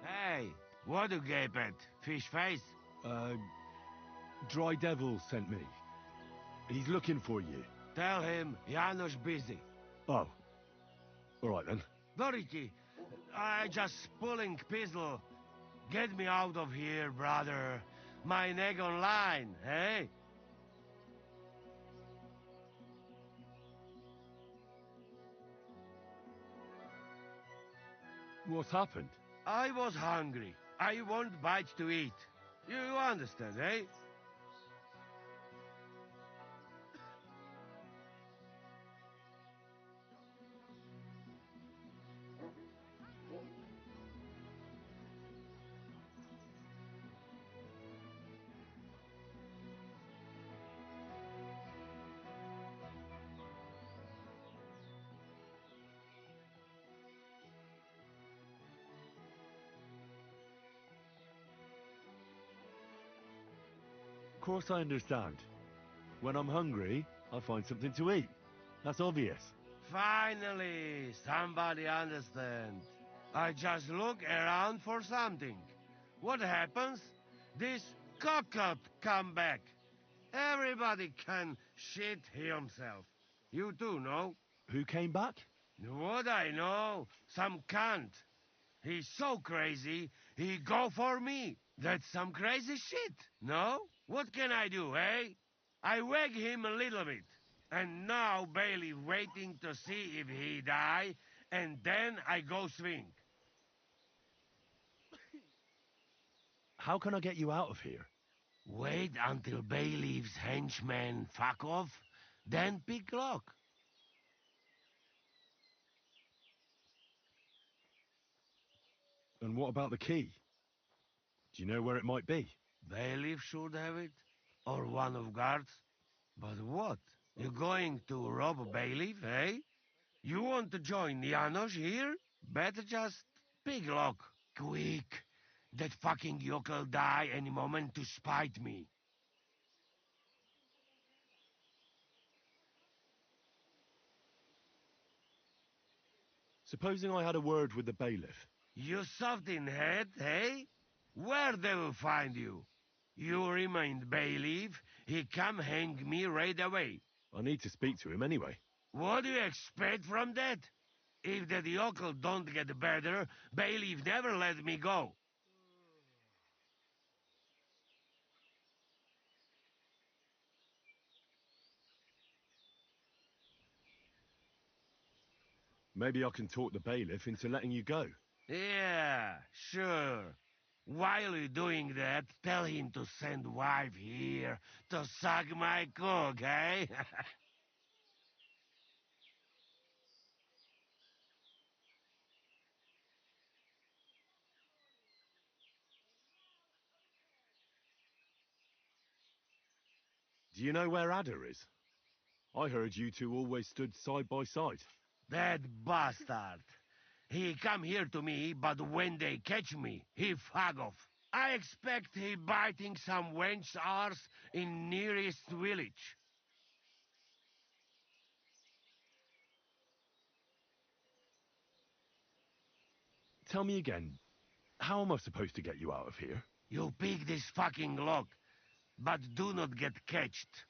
Hey, what you gape at? Fish face? Dry Devil sent me. He's looking for you. Tell him Janusz busy. Oh. Alright then. Doriki, I just pulling pistol. Get me out of here, brother. My neck on line, hey? What's happened? I was hungry. I want bite to eat. You understand, eh? Of course I understand. When I'm hungry, I find something to eat. That's obvious. Finally, somebody understand. I just look around for something. What happens? This cockot come back. Everybody can shit himself. You too, no? Who came back? What I know? Some cunt. He's so crazy, he go for me. That's some crazy shit, no? What can I do, eh? I wag him a little bit. And now Bailey waiting to see if he die, and then I go swing. How can I get you out of here? Wait until Bailey's henchmen fuck off, then pick lock. And what about the key? Do you know where it might be? Bailiff should have it, or one of guards. But what? You going to rob a bailiff, eh? You want to join Janos here? Better just pick lock. Quick! That fucking yokel die any moment to spite me. Supposing I had a word with the bailiff. You soft in head, eh? Where they will find you? You remain bailiff, he come hang me right away. I need to speak to him anyway. What do you expect from that? If that yokel don't get better, bailiff never let me go. Maybe I can talk the bailiff into letting you go. Yeah, sure. While you're doing that, tell him to send wife here to suck my cock, eh? Do you know where Ada is? I heard you two always stood side by side. That bastard. He come here to me, but when they catch me, he fuck off. I expect he biting some wench's arse in nearest village. Tell me again, how am I supposed to get you out of here? You pick this fucking lock, but do not get catched.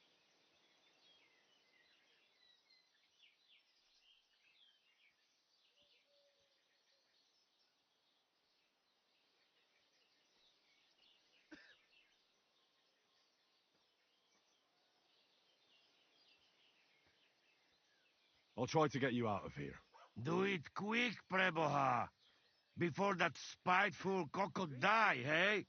I'll try to get you out of here. Do it quick, Preboha, before that spiteful cockle die, hey?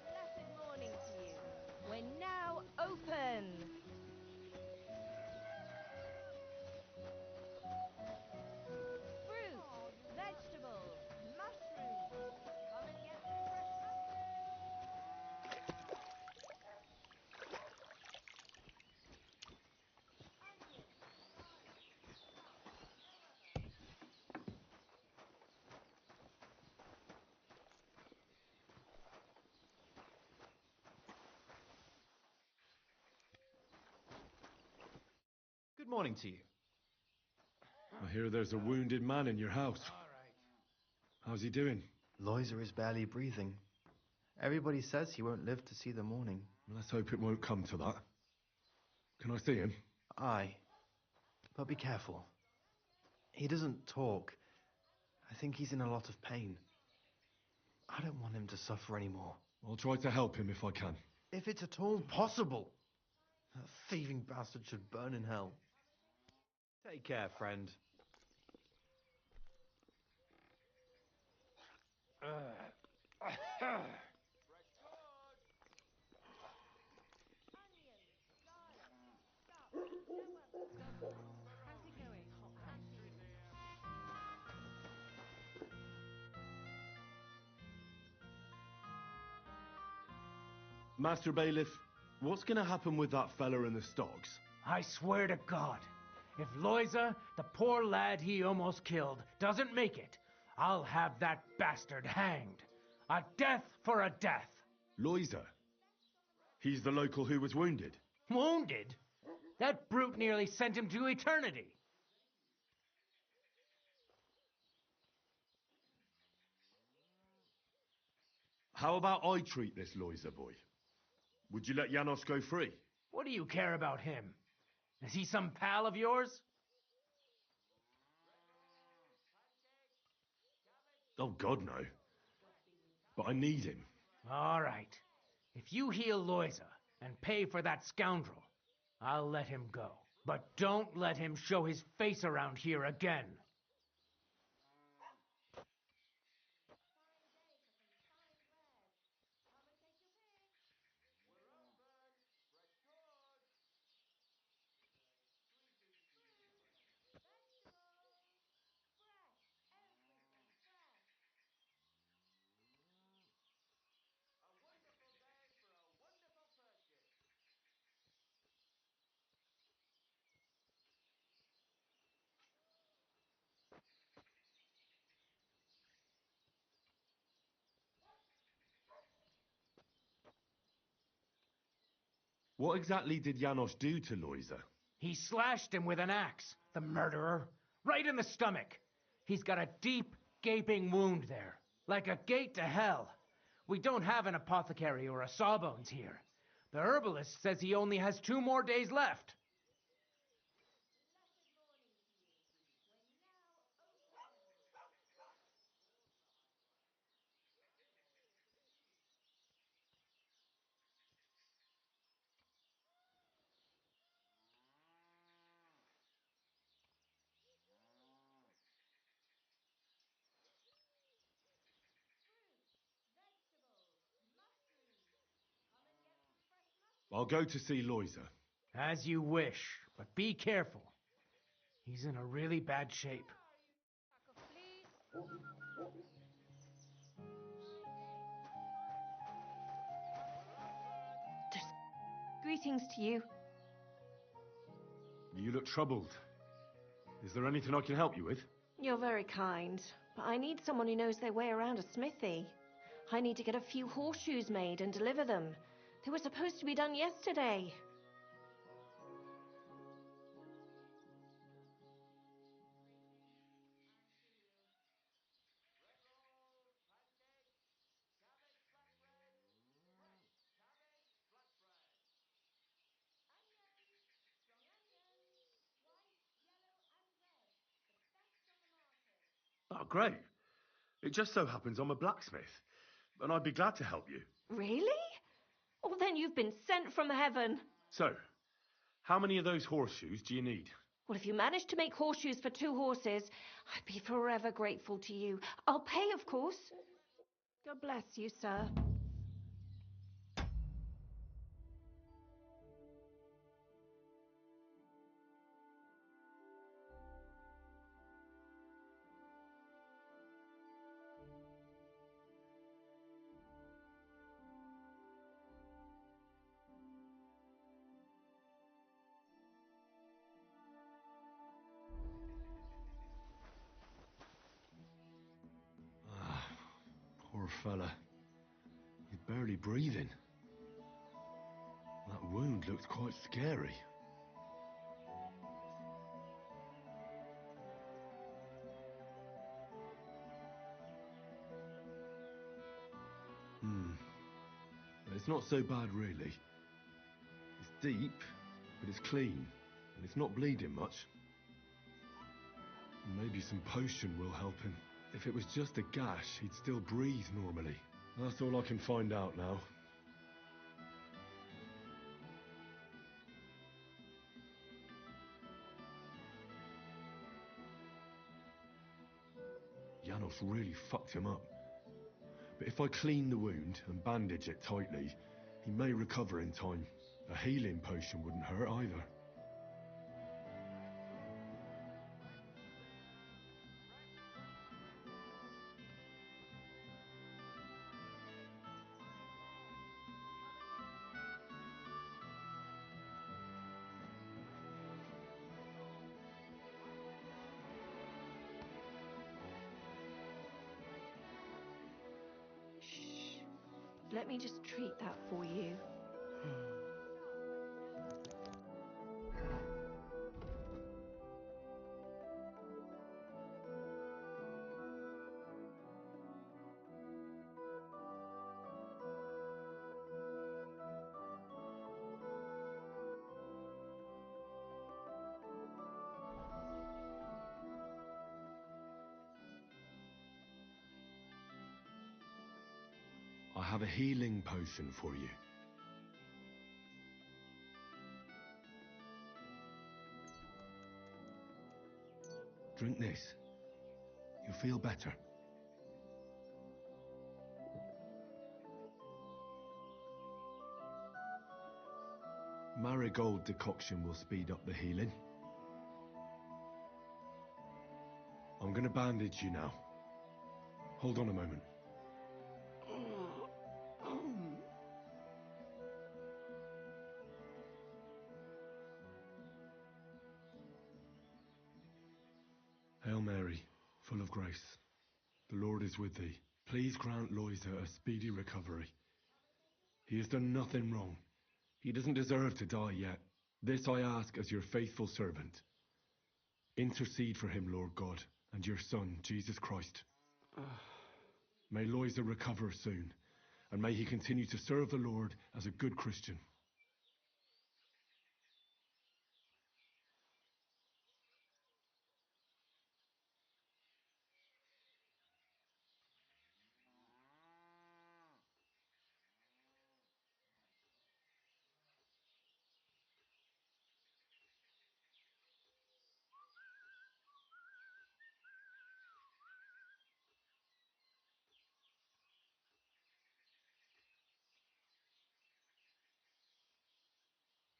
Blessed morning to you. We're now open. Fruit, vegetables, mushrooms. Come and get some fresh morning to you. I hear there's a wounded man in your house. How's he doing? Loiser is barely breathing. Everybody says he won't live to see the morning. Let's hope it won't come to that. Can I see him? Aye, but be careful. He doesn't talk. I think he's in a lot of pain. I don't want him to suffer anymore. I'll try to help him if I can. If it's at all possible. That thieving bastard should burn in hell. Take care, friend. How's it going? Master Bailiff, what's going to happen with that fella in the stocks? I swear to God, if Loiza, the poor lad he almost killed, doesn't make it, I'll have that bastard hanged. A death for a death. Loiza? He's the local who was wounded. Wounded? That brute nearly sent him to eternity. How about I treat this Loiza boy? Would you let Janos go free? What do you care about him? Is he some pal of yours? Oh, God, no. But I need him. All right. If you heal Loiza and pay for that scoundrel, I'll let him go. But don't let him show his face around here again. What exactly did Janos do to Loiza? He slashed him with an axe, the murderer, right in the stomach. He's got a deep, gaping wound there, like a gate to hell. We don't have an apothecary or a sawbones here. The herbalist says he only has 2 more days left. I'll go to see Loiza. As you wish, but be careful. He's in a really bad shape. Greetings to you. You look troubled. Is there anything I can help you with? You're very kind, but I need someone who knows their way around a smithy. I need to get a few horseshoes made and deliver them. They were supposed to be done yesterday. Oh, great. It just so happens I'm a blacksmith, and I'd be glad to help you. Really? Well, then you've been sent from heaven. So, how many of those horseshoes do you need? Well, if you manage to make horseshoes for 2 horses, I'd be forever grateful to you. I'll pay, of course. God bless you, sir. Poor fella. He's barely breathing. That wound looked quite scary. It's not so bad, really. It's deep, but it's clean, and it's not bleeding much. Maybe some potion will help him. If it was just a gash, he'd still breathe normally. That's all I can find out now. Janos really fucked him up. But if I clean the wound and bandage it tightly, he may recover in time. A healing potion wouldn't hurt either. Shh. Let me just treat that for you. I have a healing potion for you. Drink this. You'll feel better. Marigold decoction will speed up the healing. I'm gonna bandage you now. Hold on a moment. Hail Mary, full of grace. The Lord is with thee. Please grant Loisa a speedy recovery. He has done nothing wrong. He doesn't deserve to die yet. This I ask as your faithful servant. Intercede for him, Lord God, and your Son, Jesus Christ. May Loisa recover soon, and may he continue to serve the Lord as a good Christian.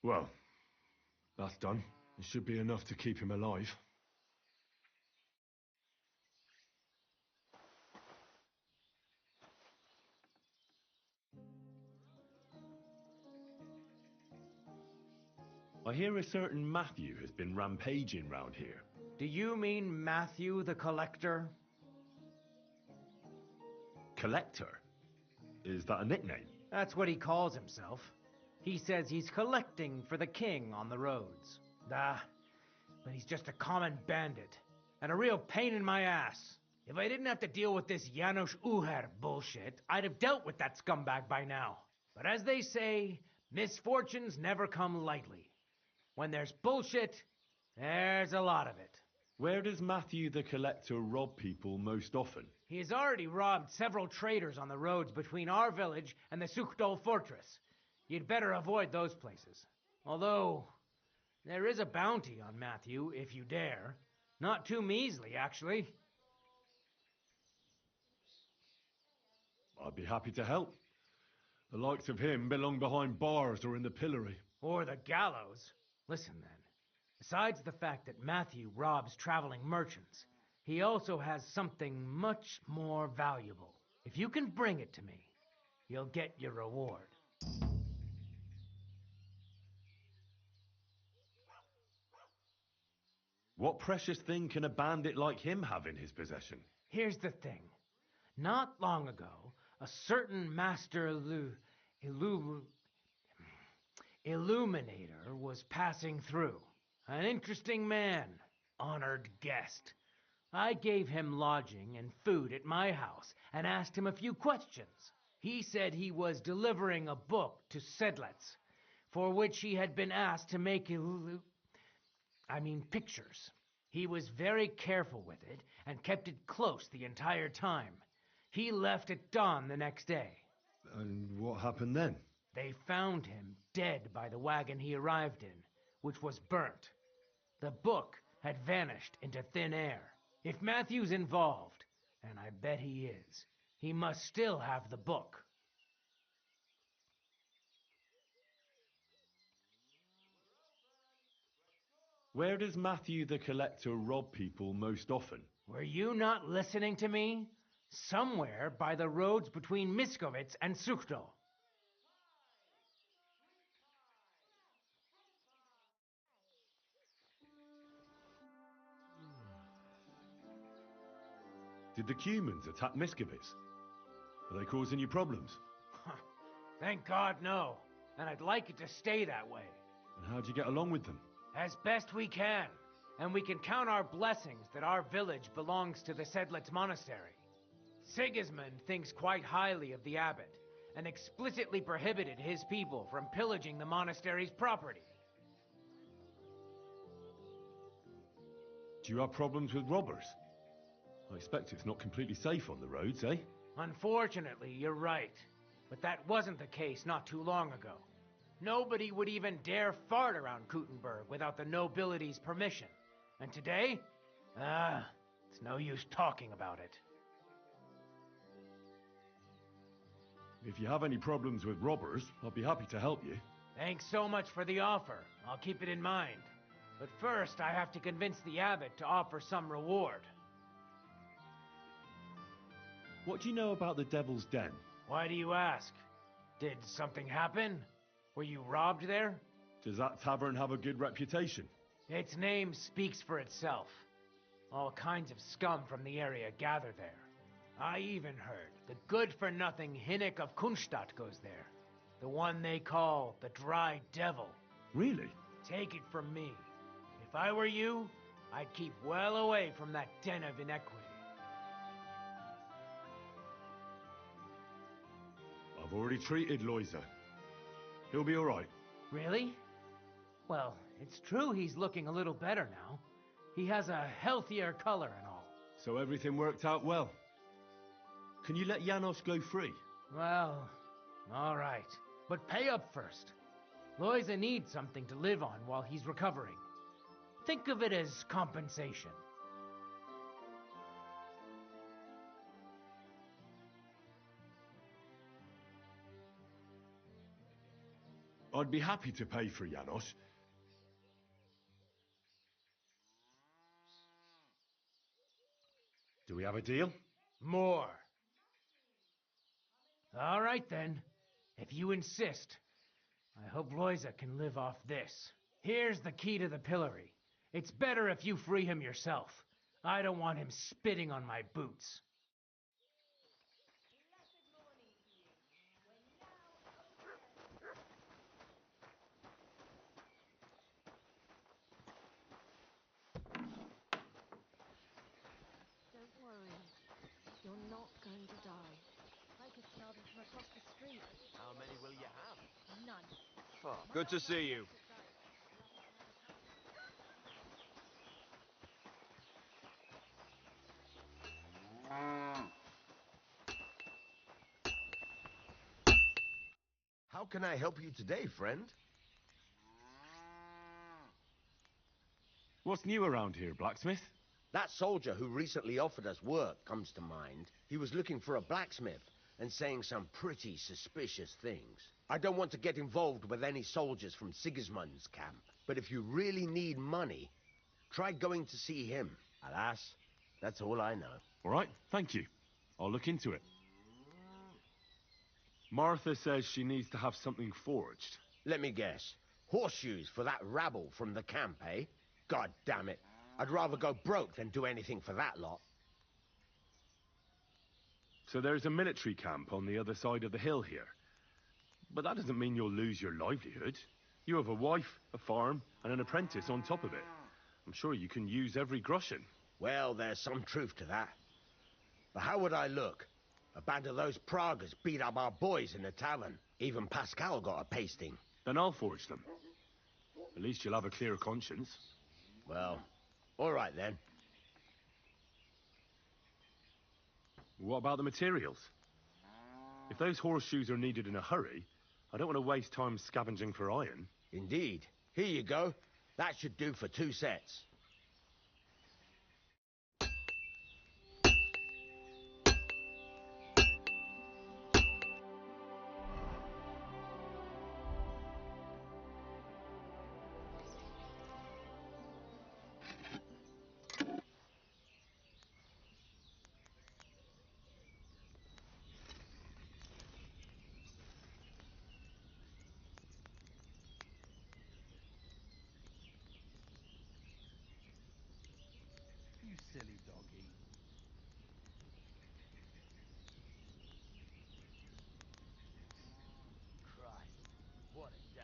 Well, that's done. It should be enough to keep him alive. I hear a certain Matthew has been rampaging round here. Do you mean Matthew the Collector? Collector? Is that a nickname? That's what he calls himself. He says he's collecting for the king on the roads. But he's just a common bandit, and a real pain in my ass. If I didn't have to deal with this Janos Uher bullshit, I'd have dealt with that scumbag by now. But as they say, misfortunes never come lightly. When there's bullshit, there's a lot of it. Where does Matthew the Collector rob people most often? He has already robbed several traders on the roads between our village and the Sukhdol fortress. You'd better avoid those places. Although, there is a bounty on Matthew, if you dare. Not too measly, actually. I'd be happy to help. The likes of him belong behind bars or in the pillory. Or the gallows. Listen then. Besides the fact that Matthew robs traveling merchants, he also has something much more valuable. If you can bring it to me, you'll get your reward. What precious thing can a bandit like him have in his possession? Here's the thing. Not long ago, a certain master illuminator was passing through. An interesting man, honored guest. I gave him lodging and food at my house and asked him a few questions. He said he was delivering a book to Sedlets, for which he had been asked to make pictures. He was very careful with it and kept it close the entire time. He left at dawn the next day. And what happened then? They found him dead by the wagon he arrived in, which was burnt. The book had vanished into thin air. If Matthew's involved, and I bet he is, he must still have the book. Where does Matthew the Collector rob people most often? Were you not listening to me? Somewhere by the roads between Miskovitz and Suchto. Did the Cumans attack Miskovitz? Are they causing you problems? Thank God, no. And I'd like it to stay that way. And how'd you get along with them? As best we can. And we can count our blessings that our village belongs to the Sedlets Monastery. Sigismund thinks quite highly of the abbot, and explicitly prohibited his people from pillaging the monastery's property. Do you have problems with robbers? I expect it's not completely safe on the roads, eh? Unfortunately, you're right. But that wasn't the case not too long ago. Nobody would even dare fart around Kuttenberg without the nobility's permission. And today? It's no use talking about it. If you have any problems with robbers, I'll be happy to help you. Thanks so much for the offer. I'll keep it in mind. But first, I have to convince the abbot to offer some reward. What do you know about the Devil's Den? Why do you ask? Did something happen? Were you robbed there? Does that tavern have a good reputation? Its name speaks for itself. All kinds of scum from the area gather there. I even heard the good-for-nothing Hinnick of Kunstadt goes there. The one they call the Dry Devil. Really? Take it from me. If I were you, I'd keep well away from that den of inequity. I've already treated Loiser. He'll be all right. Really? Well, it's true he's looking a little better now. He has a healthier color and all. So everything worked out well. Can you let Janos go free? Well, all right. But pay up first. Loisa needs something to live on while he's recovering. Think of it as compensation. I'd be happy to pay for Janos. Do we have a deal? More. All right, then. If you insist. I hope Loisa can live off this. Here's the key to the pillory. It's better if you free him yourself. I don't want him spitting on my boots. Don't worry. You're not going to die. I could smell them from across the street. How many will you have? None. Oh, good to see you. How can I help you today, friend? What's new around here, blacksmith? That soldier who recently offered us work comes to mind. He was looking for a blacksmith and saying some pretty suspicious things. I don't want to get involved with any soldiers from Sigismund's camp, but if you really need money, try going to see him. Alas, that's all I know. All right, thank you. I'll look into it. Martha says she needs to have something forged. Let me guess. Horseshoes for that rabble from the camp, eh? God damn it. I'd rather go broke than do anything for that lot. So there's a military camp on the other side of the hill here. But that doesn't mean you'll lose your livelihood. You have a wife, a farm, and an apprentice on top of it. I'm sure you can use every groschen. Well, there's some truth to that. But how would I look? A band of those Praguers beat up our boys in the tavern. Even Pascal got a pasting. Then I'll forge them. At least you'll have a clear conscience. Well, all right then. What about the materials? If those horseshoes are needed in a hurry, I don't want to waste time scavenging for iron. Indeed. Here you go. That should do for 2 sets. You silly doggy. Christ, what a day.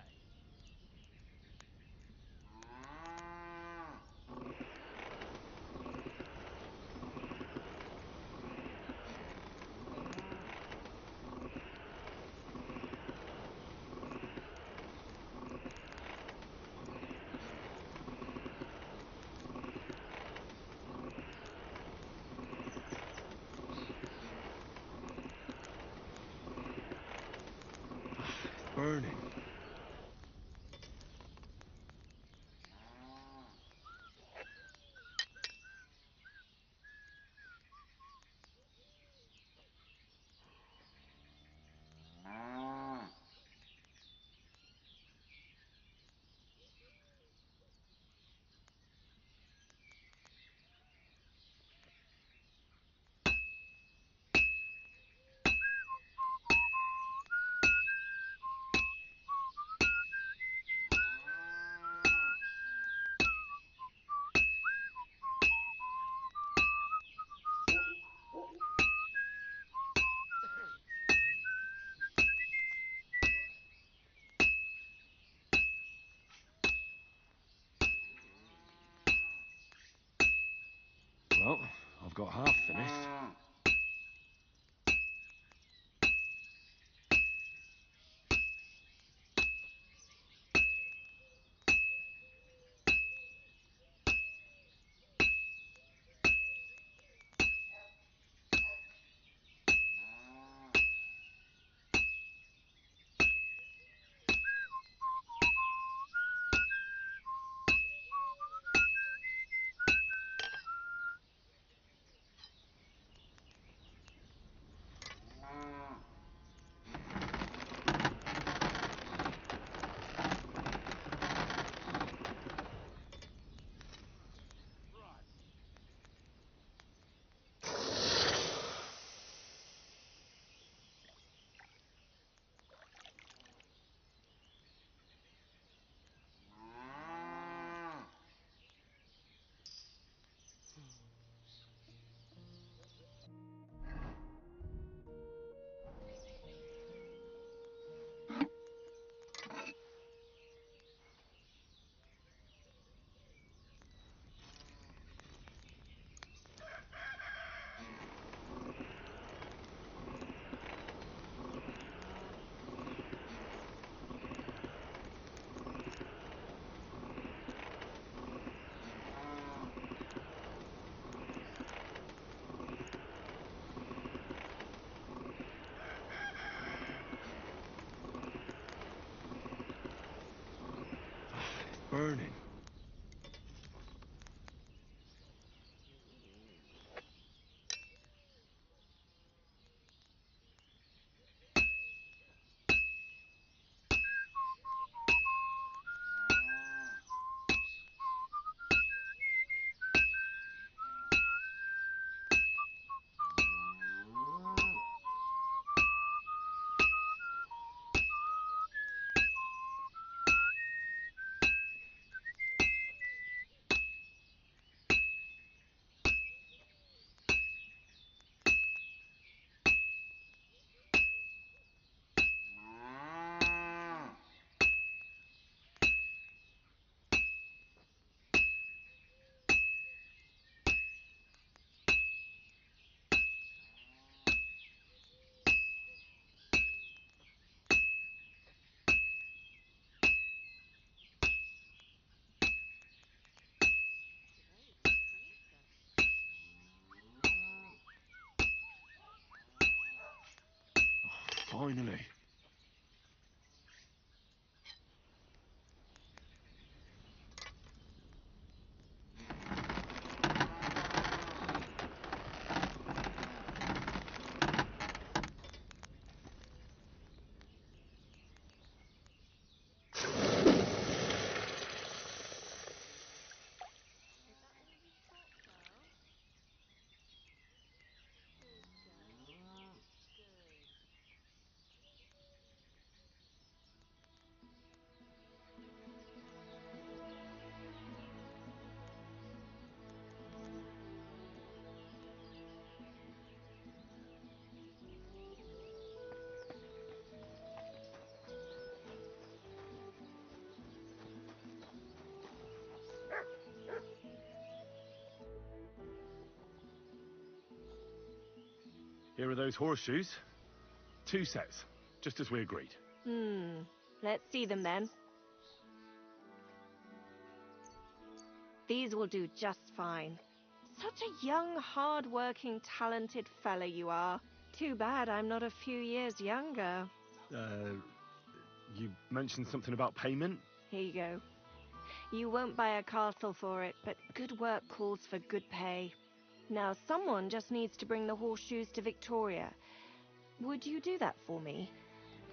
Burning. Well, I've got half finished. Burning. Finally. Here are those horseshoes. 2 sets, just as we agreed. Let's see them then. These will do just fine. Such a young, hard-working, talented fella you are. Too bad I'm not a few years younger. You mentioned something about payment? Here you go. You won't buy a castle for it, but good work calls for good pay. Now, someone just needs to bring the horseshoes to Victoria. Would you do that for me?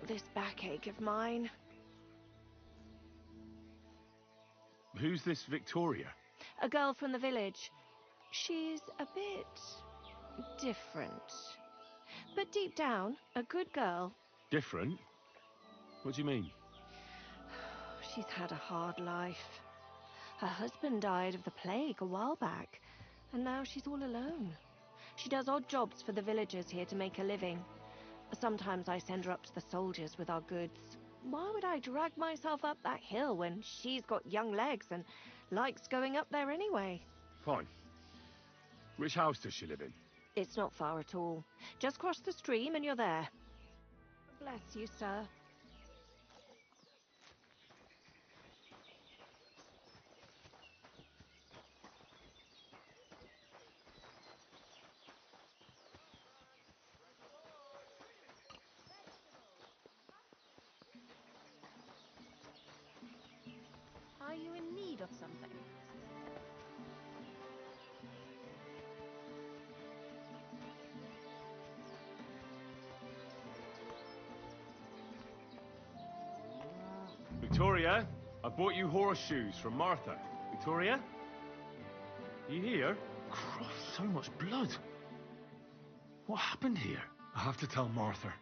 This backache of mine. Who's this Victoria? A girl from the village. She's a bit different. But deep down, a good girl. Different? What do you mean? She's had a hard life. Her husband died of the plague a while back, and now she's all alone. She does odd jobs for the villagers here to make a living. Sometimes I send her up to the soldiers with our goods. Why would I drag myself up that hill when she's got young legs and likes going up there anyway? Fine. Which house does she live in? It's not far at all. Just cross the stream and you're there. Bless you, sir. Are you in need of something? Victoria, I bought you horseshoes from Martha. Victoria? You here? Christ, so much blood. What happened here? I have to tell Martha.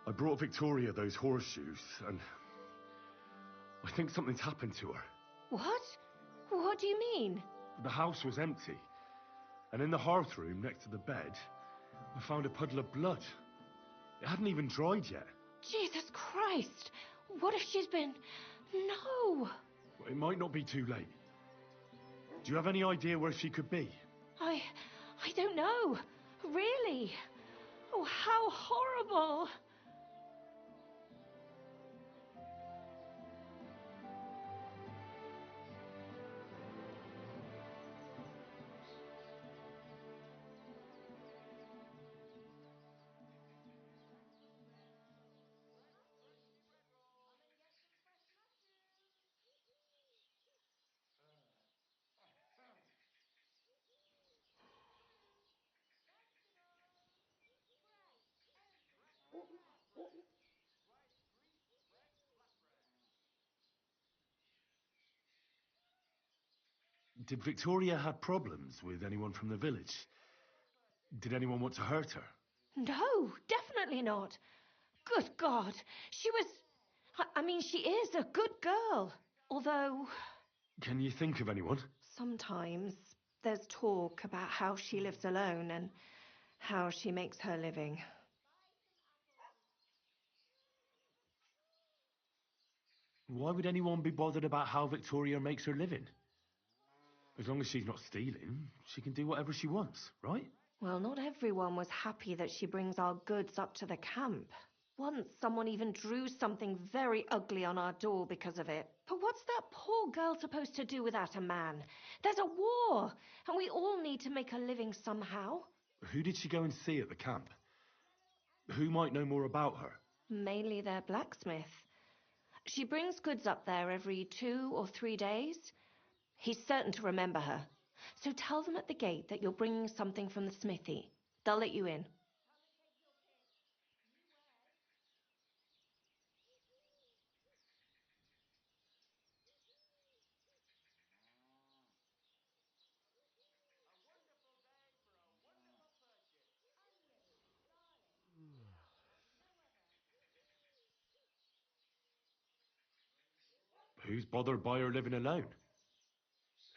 I brought Victoria those horseshoes, and I think something's happened to her. What? What do you mean? The house was empty, and in the hearth room next to the bed, I found a puddle of blood. It hadn't even dried yet. Jesus Christ! What if she's been... No! Well, it might not be too late. Do you have any idea where she could be? I don't know. Really. Oh, how horrible! Did Victoria have problems with anyone from the village? Did anyone want to hurt her? No, definitely not. Good God, she was... I mean, she is a good girl. Although... Can you think of anyone? Sometimes there's talk about how she lives alone and how she makes her living. Why would anyone be bothered about how Victoria makes her living? As long as she's not stealing, she can do whatever she wants, right? Well, not everyone was happy that she brings our goods up to the camp. Once someone even drew something very ugly on our door because of it. But what's that poor girl supposed to do without a man? There's a war, and we all need to make a living somehow. Who did she go and see at the camp? Who might know more about her? Mainly their blacksmith. She brings goods up there every 2 or 3 days. He's certain to remember her. So tell them at the gate that you're bringing something from the smithy. They'll let you in. Who's bothered by her living alone?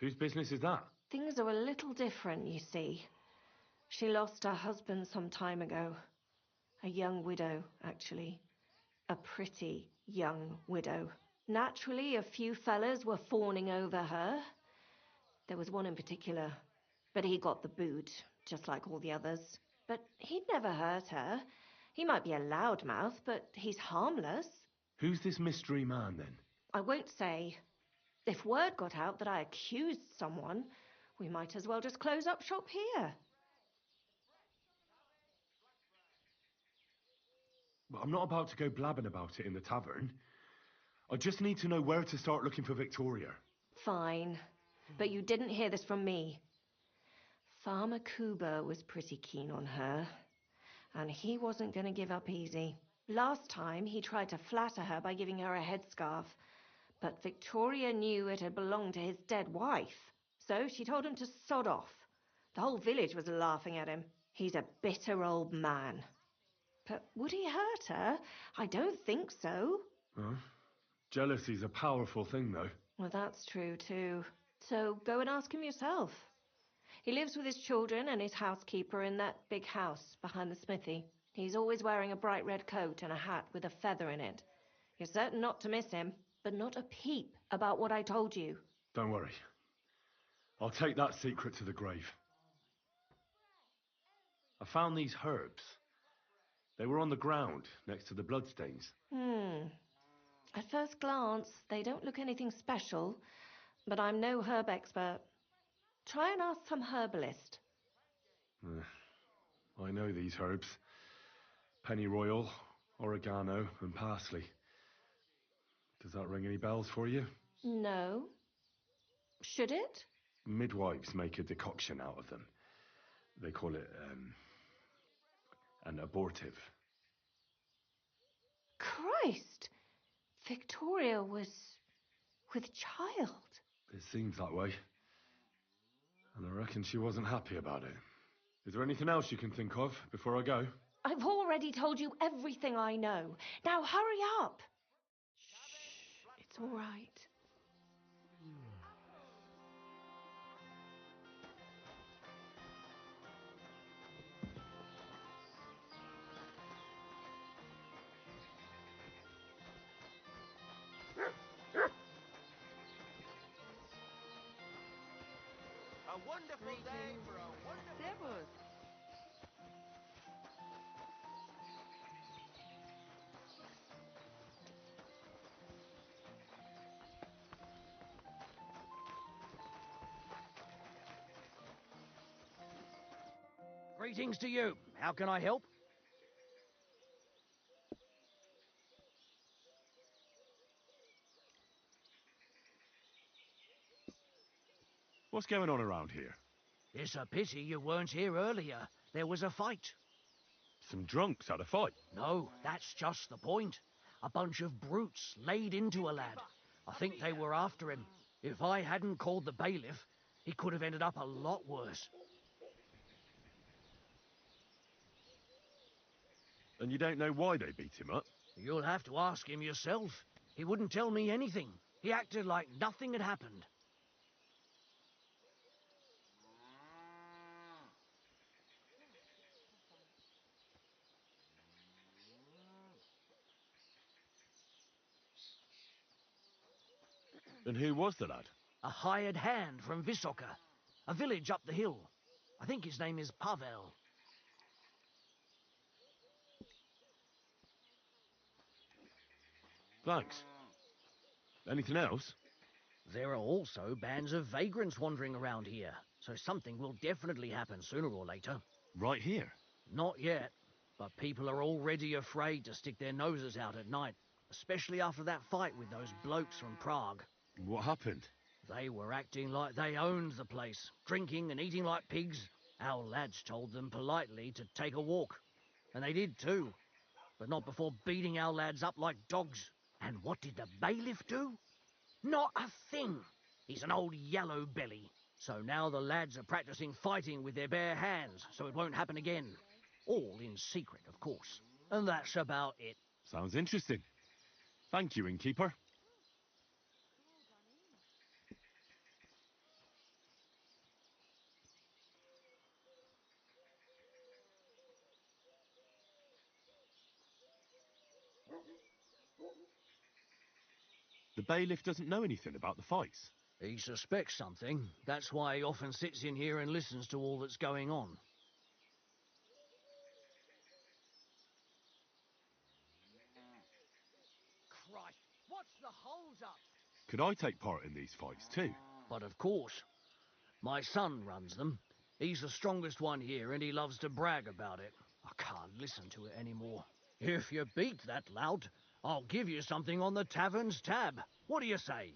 Whose business is that? Things are a little different, you see. She lost her husband some time ago. A young widow, actually. A pretty young widow. Naturally, a few fellas were fawning over her. There was one in particular, but he got the boot, just like all the others. But he'd never hurt her. He might be a loudmouth, but he's harmless. Who's this mystery man, then? I won't say. If word got out that I accused someone, we might as well just close up shop here. Well, I'm not about to go blabbing about it in the tavern. I just need to know where to start looking for Victoria. Fine. But you didn't hear this from me. Farmer Cooper was pretty keen on her. And he wasn't going to give up easy. Last time, he tried to flatter her by giving her a headscarf. But Victoria knew it had belonged to his dead wife. So she told him to sod off. The whole village was laughing at him. He's a bitter old man. But would he hurt her? I don't think so. Huh? Jealousy's a powerful thing, though. Well, that's true, too. So go and ask him yourself. He lives with his children and his housekeeper in that big house behind the smithy. He's always wearing a bright red coat and a hat with a feather in it. You're certain not to miss him, but not a peep about what I told you. Don't worry. I'll take that secret to the grave. I found these herbs. They were on the ground next to the bloodstains. At first glance, they don't look anything special, but I'm no herb expert. Try and ask some herbalist. I know these herbs. Pennyroyal, oregano, and parsley. Does that ring any bells for you? No. Should it? Midwives make a decoction out of them. They call it, an abortive. Christ! Victoria was with child. It seems that way. And I reckon she wasn't happy about it. Is there anything else you can think of before I go? I've already told you everything I know. Now hurry up! Shh, it's all right. A wonderful day for a wonderful... Servus. Greetings to you. How can I help? What's going on around here? It's a pity you weren't here earlier. There was a fight. Some drunks had a fight. No, that's just the point. A bunch of brutes laid into a lad. I think they were after him. If I hadn't called the bailiff, He could have ended up a lot worse. And you don't know why they beat him up? You'll have to ask him yourself. He wouldn't tell me anything. He acted like nothing had happened. And who was the lad? A hired hand from Visoka, a village up the hill. I think his name is Pavel. Thanks. Anything else? There are also bands of vagrants wandering around here, so something will definitely happen sooner or later. Right here? Not yet, but people are already afraid to stick their noses out at night, especially after that fight with those blokes from Prague. What happened? They were acting like they owned the place, drinking and eating like pigs. Our lads told them politely to take a walk, and they did too, but not before beating our lads up like dogs. And what did the bailiff do? Not a thing. He's an old yellow belly. So now the lads are practicing fighting with their bare hands, so it won't happen again. All in secret, of course. And that's about it. Sounds interesting. Thank you, innkeeper. The bailiff doesn't know anything about the fights. He suspects something. That's why he often sits in here and listens to all that's going on. Christ, what's the hold-up? Could I take part in these fights too? But of course. My son runs them. He's the strongest one here, and he loves to brag about it. I can't listen to it anymore. If you beat that lout, I'll give you something on the tavern's tab. What do you say?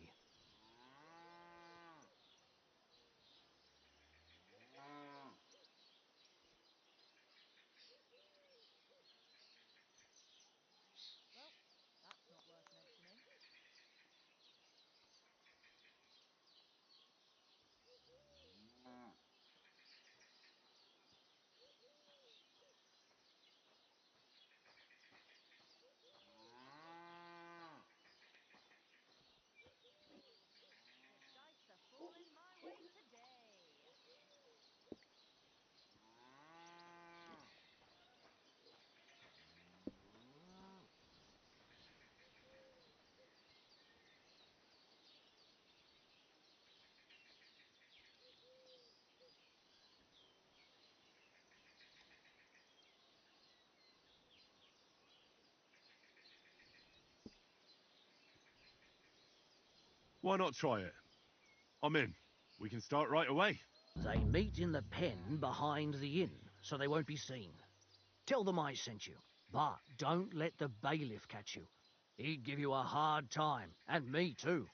Well, that's not worth mentioning. The dice are falling my way today. Why not try it? I'm in. We can start right away. They meet in the pen behind the inn, so they won't be seen. Tell them I sent you, but don't let the bailiff catch you. He'd give you a hard time, and me too.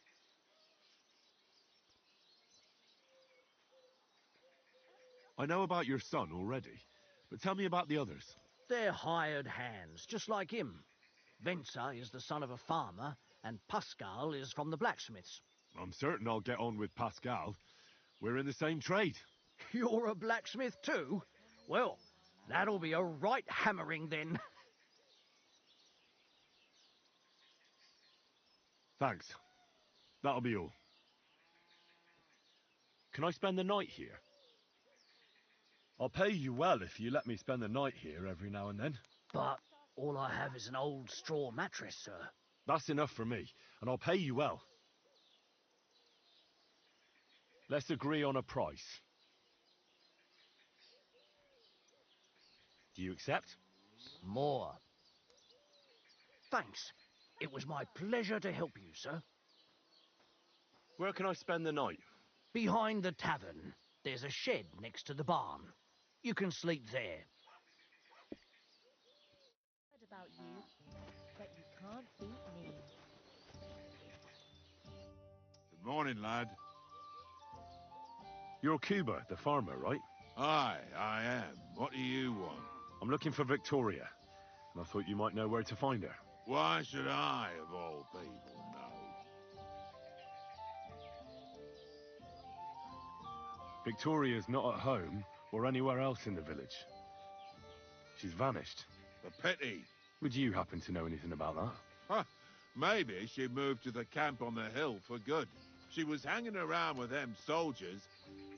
I know about your son already, but tell me about the others. They're hired hands, just like him. Venza is the son of a farmer, and Pascal is from the blacksmiths. I'm certain I'll get on with Pascal. We're in the same trade. You're a blacksmith too? Well, that'll be a right hammering then. Thanks. That'll be all. Can I spend the night here? I'll pay you well if you let me spend the night here every now and then. But all I have is an old straw mattress, sir. That's enough for me, and I'll pay you well. Let's agree on a price. Do you accept? More. Thanks. It was my pleasure to help you, sir. Where can I spend the night? Behind the tavern, there's a shed next to the barn. You can sleep there. Heard about you, but you can't beat me. Good morning, lad. You're Cuba, the farmer, right? Aye, I am. What do you want? I'm looking for Victoria, and I thought you might know where to find her. Why should I, of all people, know? Victoria's not at home or anywhere else in the village. She's vanished. A pity. Would you happen to know anything about that? Huh. Maybe she moved to the camp on the hill for good. She was hanging around with them soldiers.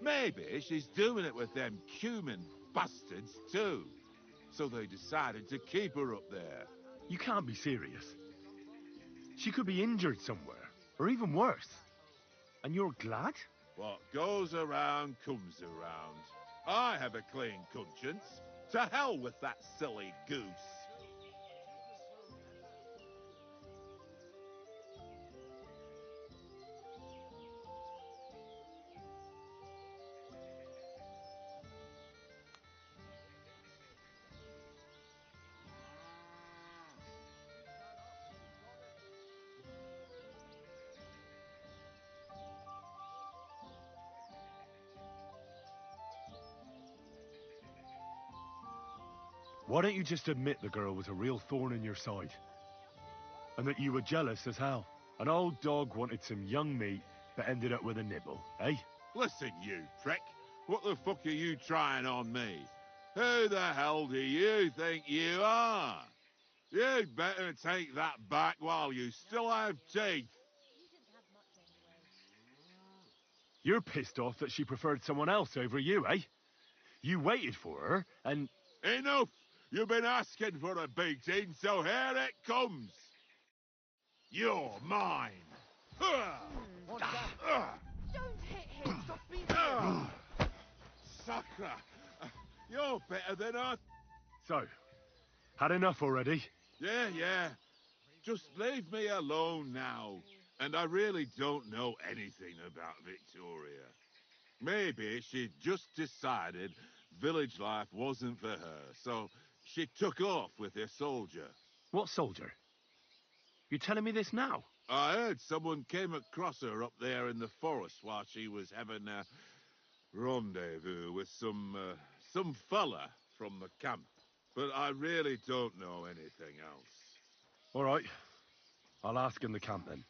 Maybe she's doing it with them cumin bastards too. So they decided to keep her up there. You can't be serious. She could be injured somewhere, or even worse. And you're glad? What goes around comes around. I have a clean conscience. To hell with that silly goose. Why don't you just admit the girl was a real thorn in your side? And that you were jealous as hell? An old dog wanted some young meat, but ended up with a nibble, eh? Listen, you prick. What the fuck are you trying on me? Who the hell do you think you are? You'd better take that back while you still have teeth. You're pissed off that she preferred someone else over you, eh? You waited for her, and... Enough! You've been asking for a beating, so here it comes. You're mine. What's that? Don't hit him! Stop beating him! Sacra! You're better than I... So, had enough already? Yeah. Just leave me alone now. And I really don't know anything about Victoria. Maybe she just decided village life wasn't for her, so she took off with her soldier. What soldier? You're telling me this now? I heard someone came across her up there in the forest while she was having a rendezvous with some fella from the camp. But I really don't know anything else. All right. I'll ask in the camp then.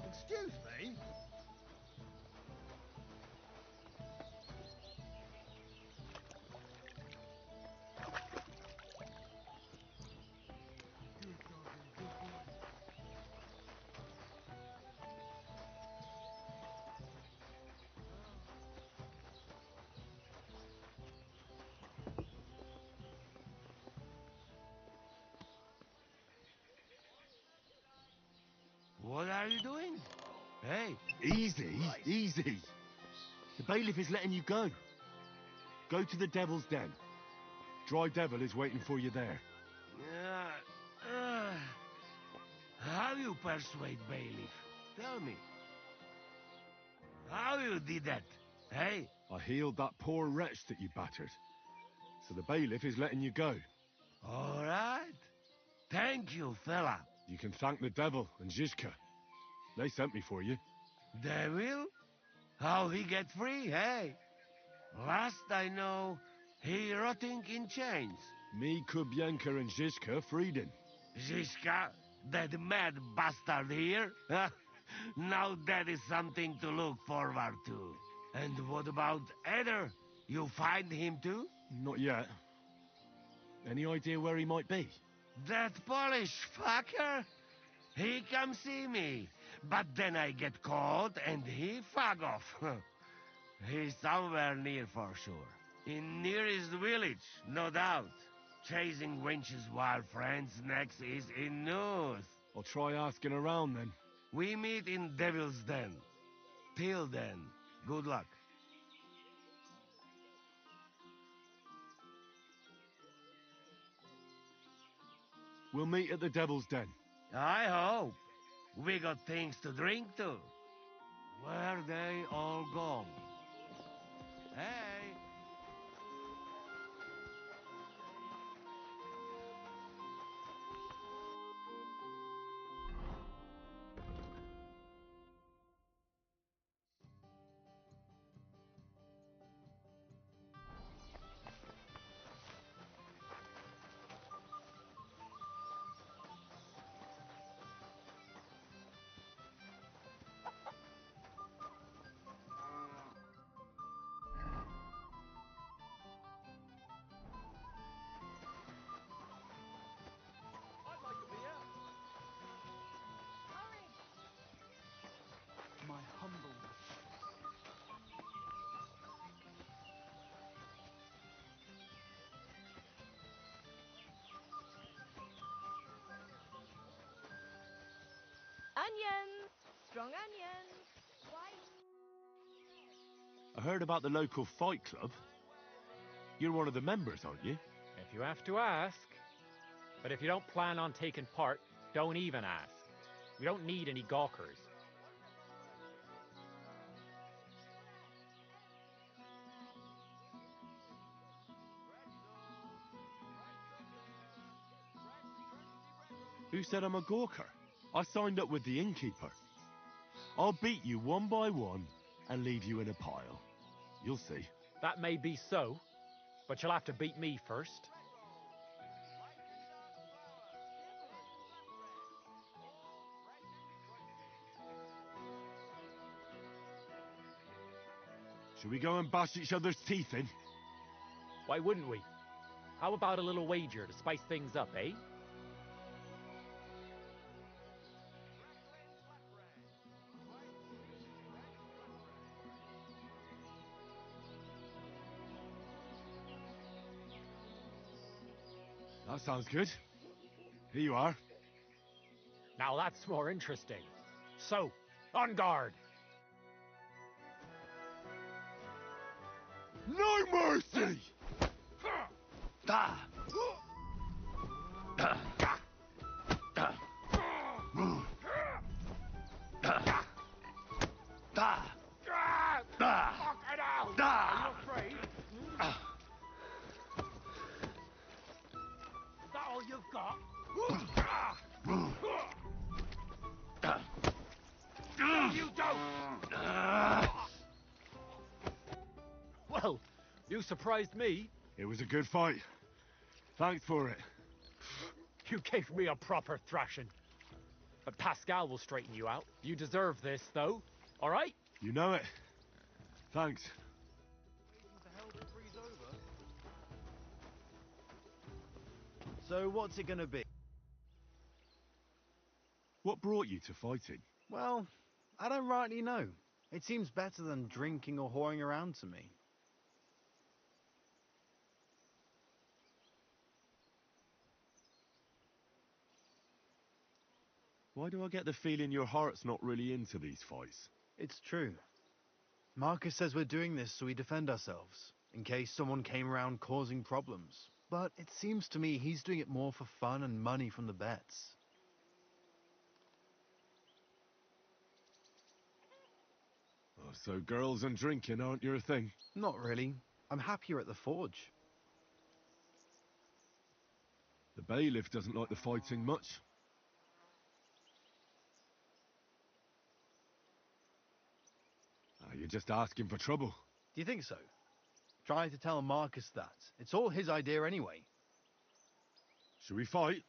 Excuse me? What are you doing? Hey. Easy. The bailiff is letting you go. Go to the Devil's Den. Dry Devil is waiting for you there. How you persuade bailiff? Tell me. How you did that? Hey? I healed that poor wretch that you battered. So the bailiff is letting you go. All right. Thank you, fella. You can thank the devil and Zizka. They sent me for you. Devil? How he get free, hey? Last I know, he rotting in chains. Me, Kubienka, and Zizka freed him. Zizka? That mad bastard here? Now that is something to look forward to. And what about Eder? You find him too? Not yet. Any idea where he might be? That Polish fucker? He come see me, but then I get caught and he fuck off. He's somewhere near for sure. In nearest village, no doubt. Chasing wenches while friends next is in news. I'll try asking around then. We meet in Devil's Den. Till then, good luck. We'll meet at the Devil's Den. I hope. We got things to drink too. Where they all gone? Hey! Strong onions. I heard about the local fight club. You're one of the members, aren't you? If you have to ask. But if you don't plan on taking part, don't even ask. We don't need any gawkers. Who said I'm a gawker? I signed up with the innkeeper. I'll beat you one by one and leave you in a pile. You'll see. That may be so, but you'll have to beat me first. Shall we go and bash each other's teeth in? Why wouldn't we? How about a little wager to spice things up, eh? That sounds good. Here you are. Now that's more interesting. So, on guard! No mercy! Are you afraid? Is that all you've got? No, you don't! Well, you surprised me. It was a good fight. Thanks for it. You gave me a proper thrashing. But Pascal will straighten you out. You deserve this, though. All right? You know it. Thanks. So what's it gonna be? What brought you to fighting? Well, I don't rightly know. It seems better than drinking or whoring around to me. Why do I get the feeling your heart's not really into these fights? It's true. Marcus says we're doing this so we defend ourselves, in case someone came around causing problems. But it seems to me he's doing it more for fun and money from the bets. Oh, so girls and drinking aren't your thing? Not really. I'm happier at the forge. The bailiff doesn't like the fighting much. You're just asking for trouble. Do you think so? Try to tell Marcus that. It's all his idea anyway. Should we fight?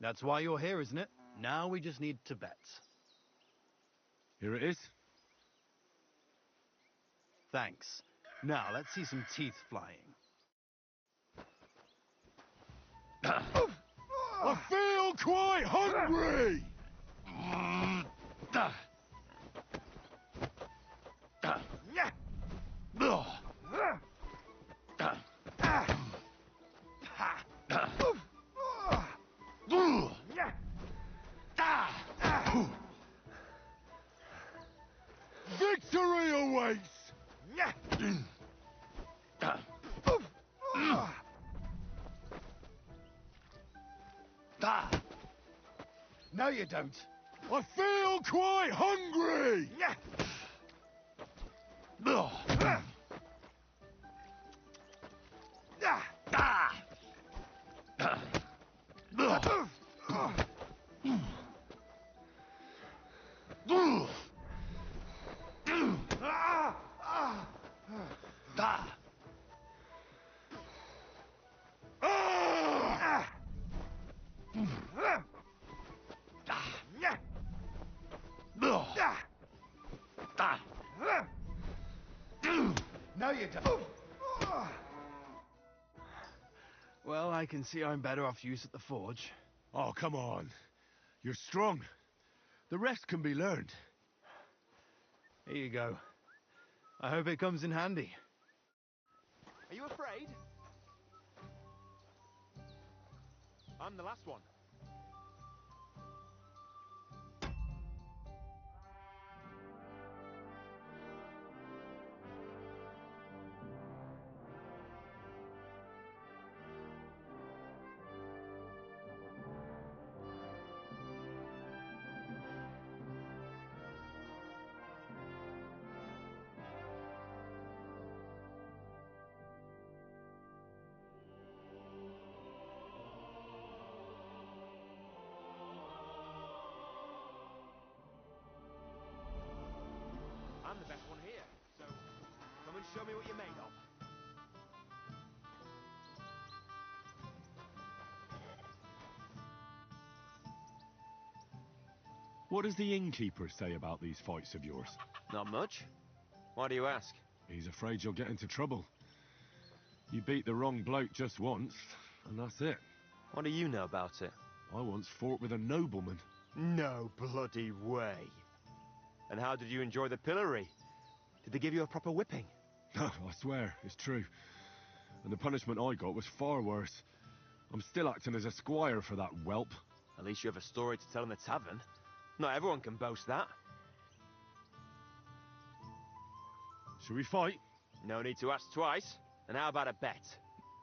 That's why you're here, isn't it? Now we just need to bet. Here it is. Thanks. Now let's see some teeth flying. I feel quite hungry! Victory awaits! No, you don't. I feel quite hungry! No, you don't. Well, I can see I'm better off use at the forge. Oh, come on. You're strong. The rest can be learned. Here you go. I hope it comes in handy. Are you afraid? I'm the last one. you're made of. What does the innkeeper say about these fights of yours? Not much. Why do you ask? He's afraid you'll get into trouble. You beat the wrong bloke just once, and that's it. What do you know about it? I once fought with a nobleman. No bloody way. And how did you enjoy the pillory? Did they give you a proper whipping? I swear, it's true. And the punishment I got was far worse. I'm still acting as a squire for that whelp. At least you have a story to tell in the tavern. Not everyone can boast that. Shall we fight? No need to ask twice. And how about a bet?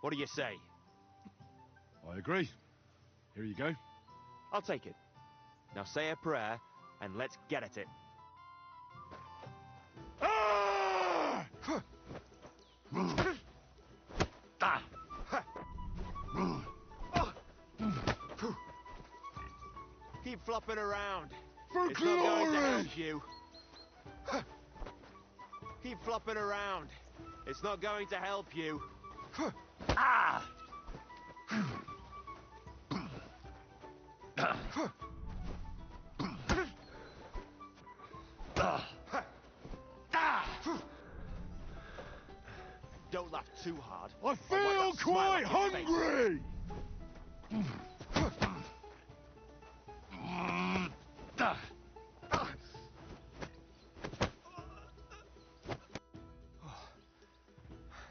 What do you say? I agree. Here you go. I'll take it. Now say a prayer, and let's get at it. Keep flopping around. For it's glory! Not going to help you. Keep flopping around. It's not going to help you. Ah! Don't laugh too hard. I feel quite hungry!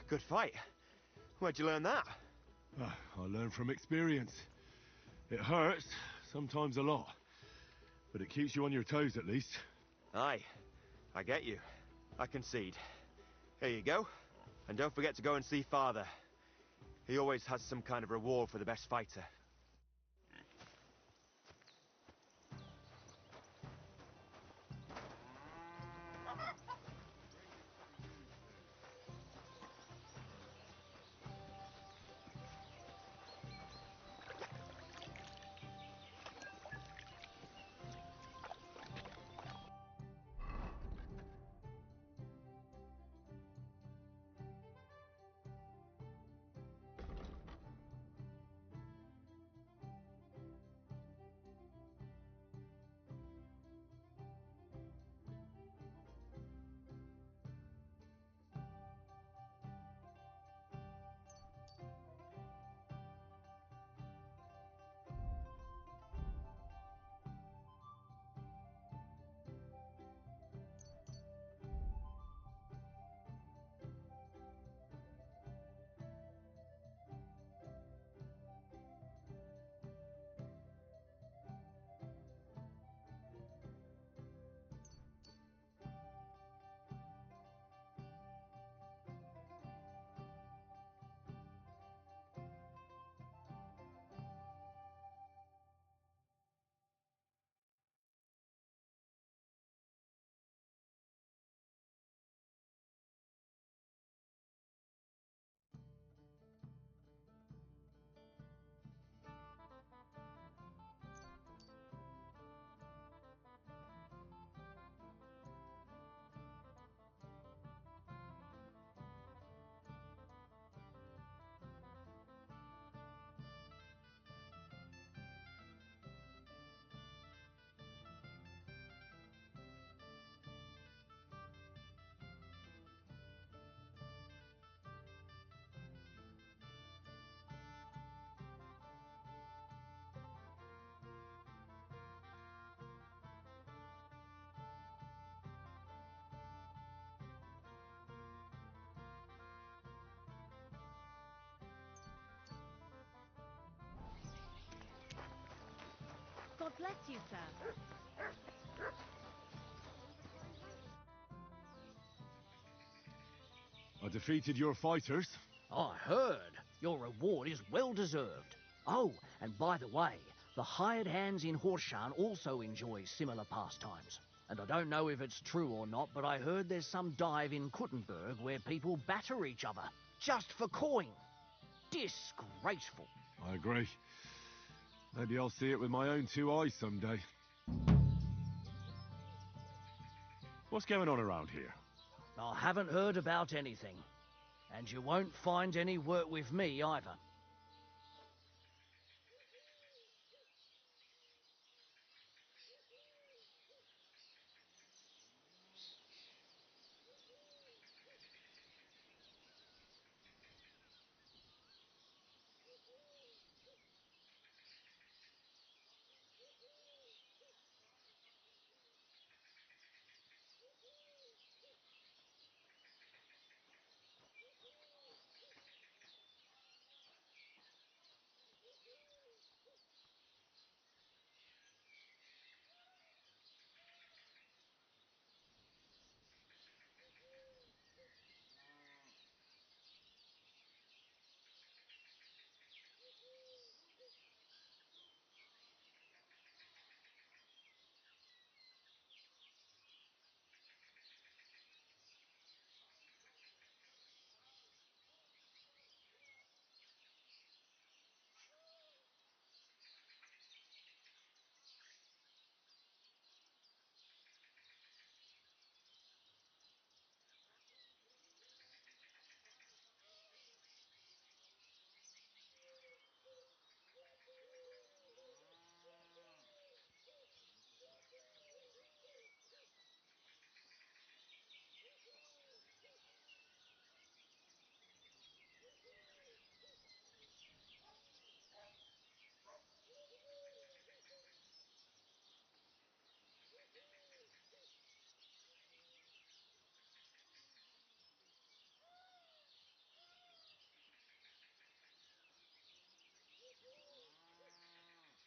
Good fight. Where'd you learn that? I learn from experience. It hurts, sometimes a lot. But it keeps you on your toes at least. Aye, I get you. I concede. Here you go. And don't forget to go and see Father. He always has some kind of reward for the best fighter. God bless you, sir. I defeated your fighters. I heard. Your reward is well deserved. Oh, and by the way, the hired hands in Horshan also enjoy similar pastimes. And I don't know if it's true or not, but I heard there's some dive in Kuttenberg where people batter each other, just for coin. Disgraceful. I agree. Maybe I'll see it with my own two eyes someday. What's going on around here? I haven't heard about anything. And you won't find any work with me either.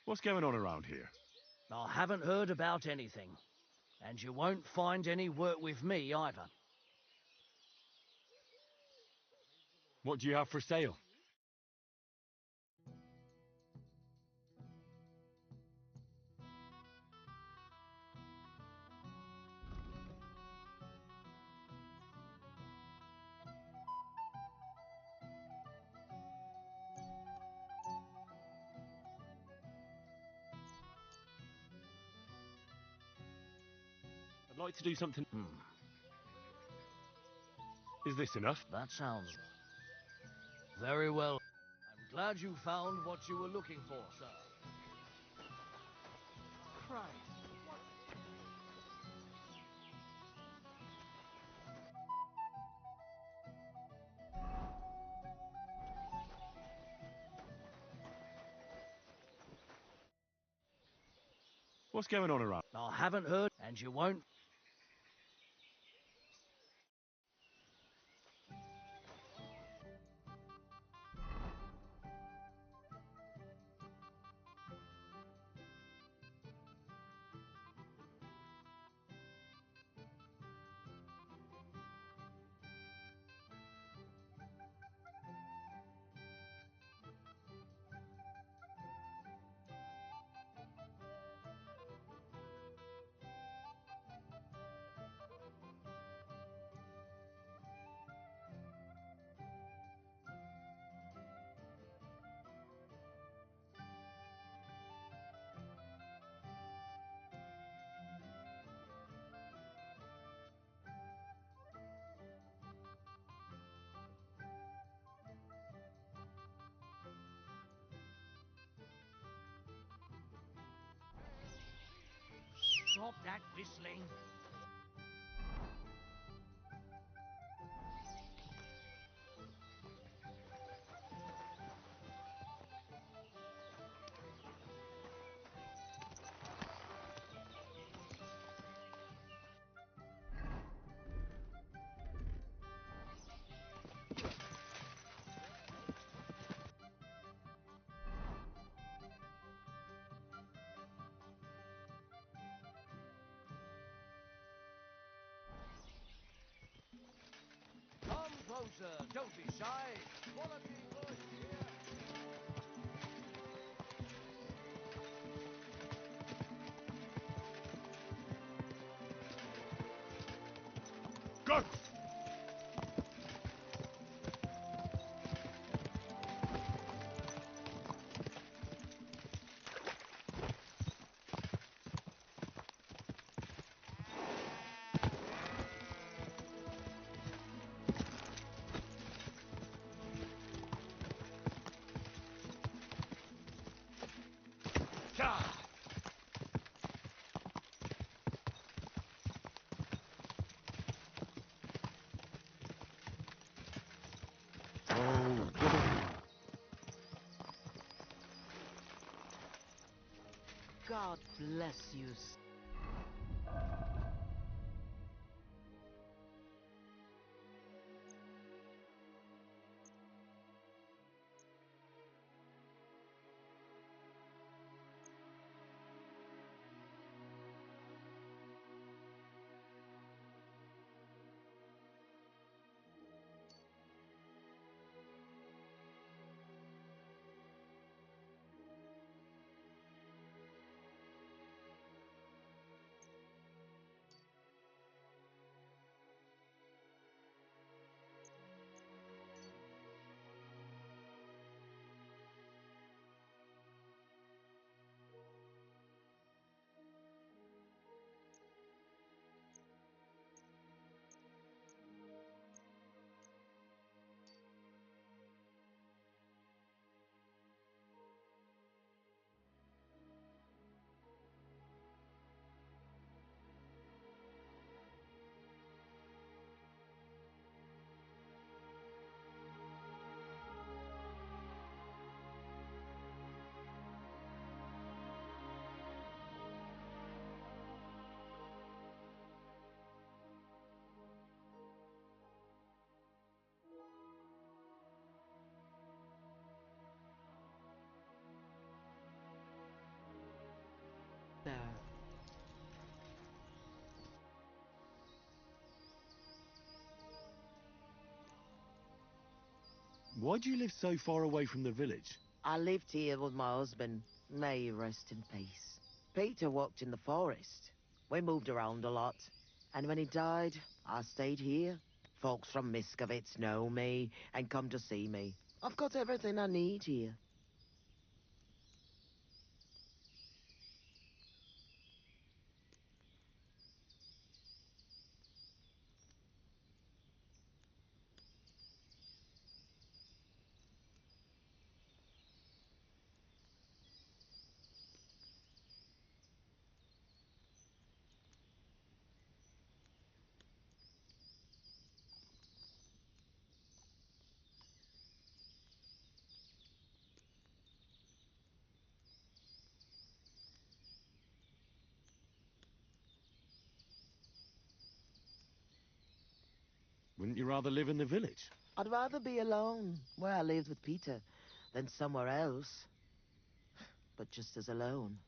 What's going on around here? I haven't heard about anything. And you won't find any work with me either. What do you have for sale? I'd like to do something... Is this enough? That sounds very well. I'm glad you found what you were looking for, sir. Christ. What's going on around? I haven't heard, and you won't. Stop that whistling. Come closer, don't be shy. Quality goods here. Go! bless you. There. Why do you live so far away from the village? I lived here with my husband. May he rest in peace. Peter worked in the forest. We moved around a lot. And when he died, I stayed here. Folks from Miskovitz know me and come to see me. I've got everything I need here. Wouldn't you rather live in the village? I'd rather be alone, where I lived with Peter, than somewhere else. But just as alone.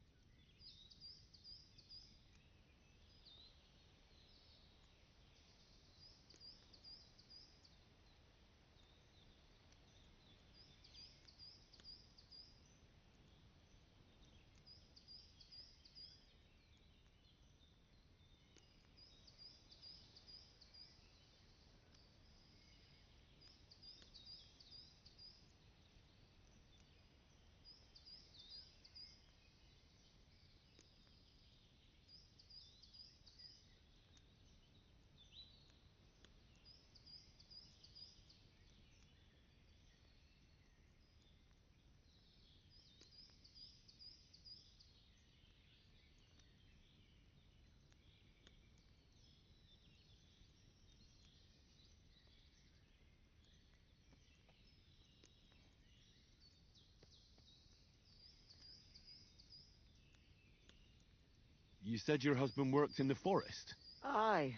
You said your husband worked in the forest? Aye.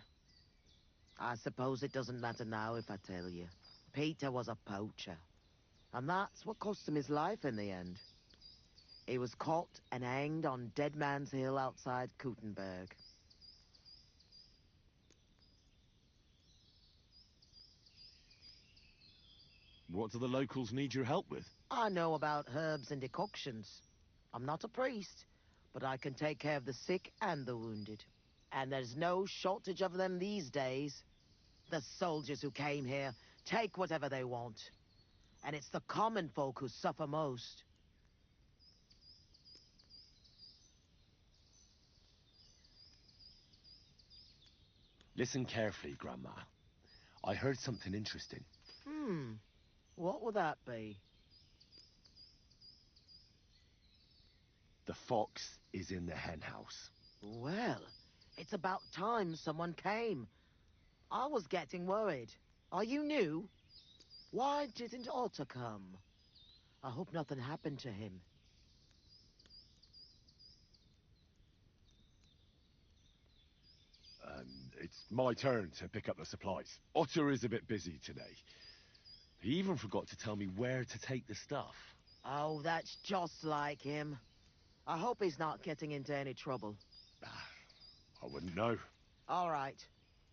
I suppose it doesn't matter now if I tell you. Peter was a poacher. And that's what cost him his life in the end. He was caught and hanged on Dead Man's Hill outside Kuttenberg. What do the locals need your help with? I know about herbs and decoctions. I'm not a priest, but I can take care of the sick and the wounded. And there's no shortage of them these days. The soldiers who came here take whatever they want. And it's the common folk who suffer most. Listen carefully, Grandma. I heard something interesting. What would that be? The fox is in the hen house. Well, it's about time someone came. I was getting worried. Are you new? Why didn't Otto come? I hope nothing happened to him. it's my turn to pick up the supplies. Otter is a bit busy today. He even forgot to tell me where to take the stuff. Oh, that's just like him. I hope he's not getting into any trouble. I wouldn't know. All right.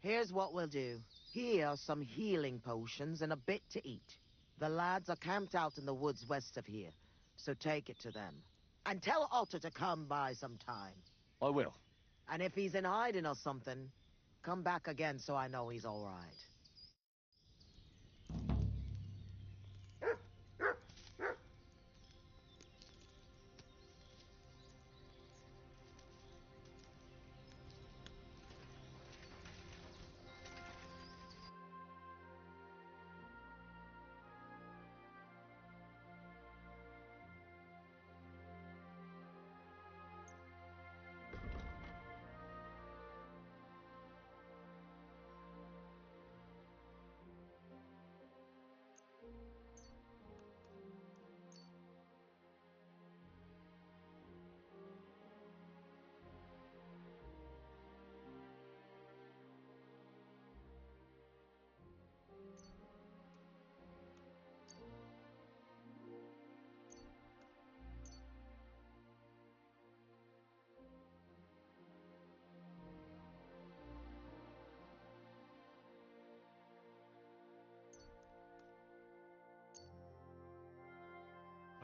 Here's what we'll do. Here are some healing potions and a bit to eat. The lads are camped out in the woods west of here, so take it to them. And tell Otter to come by sometime. I will. And if he's in hiding or something, come back again so I know he's all right.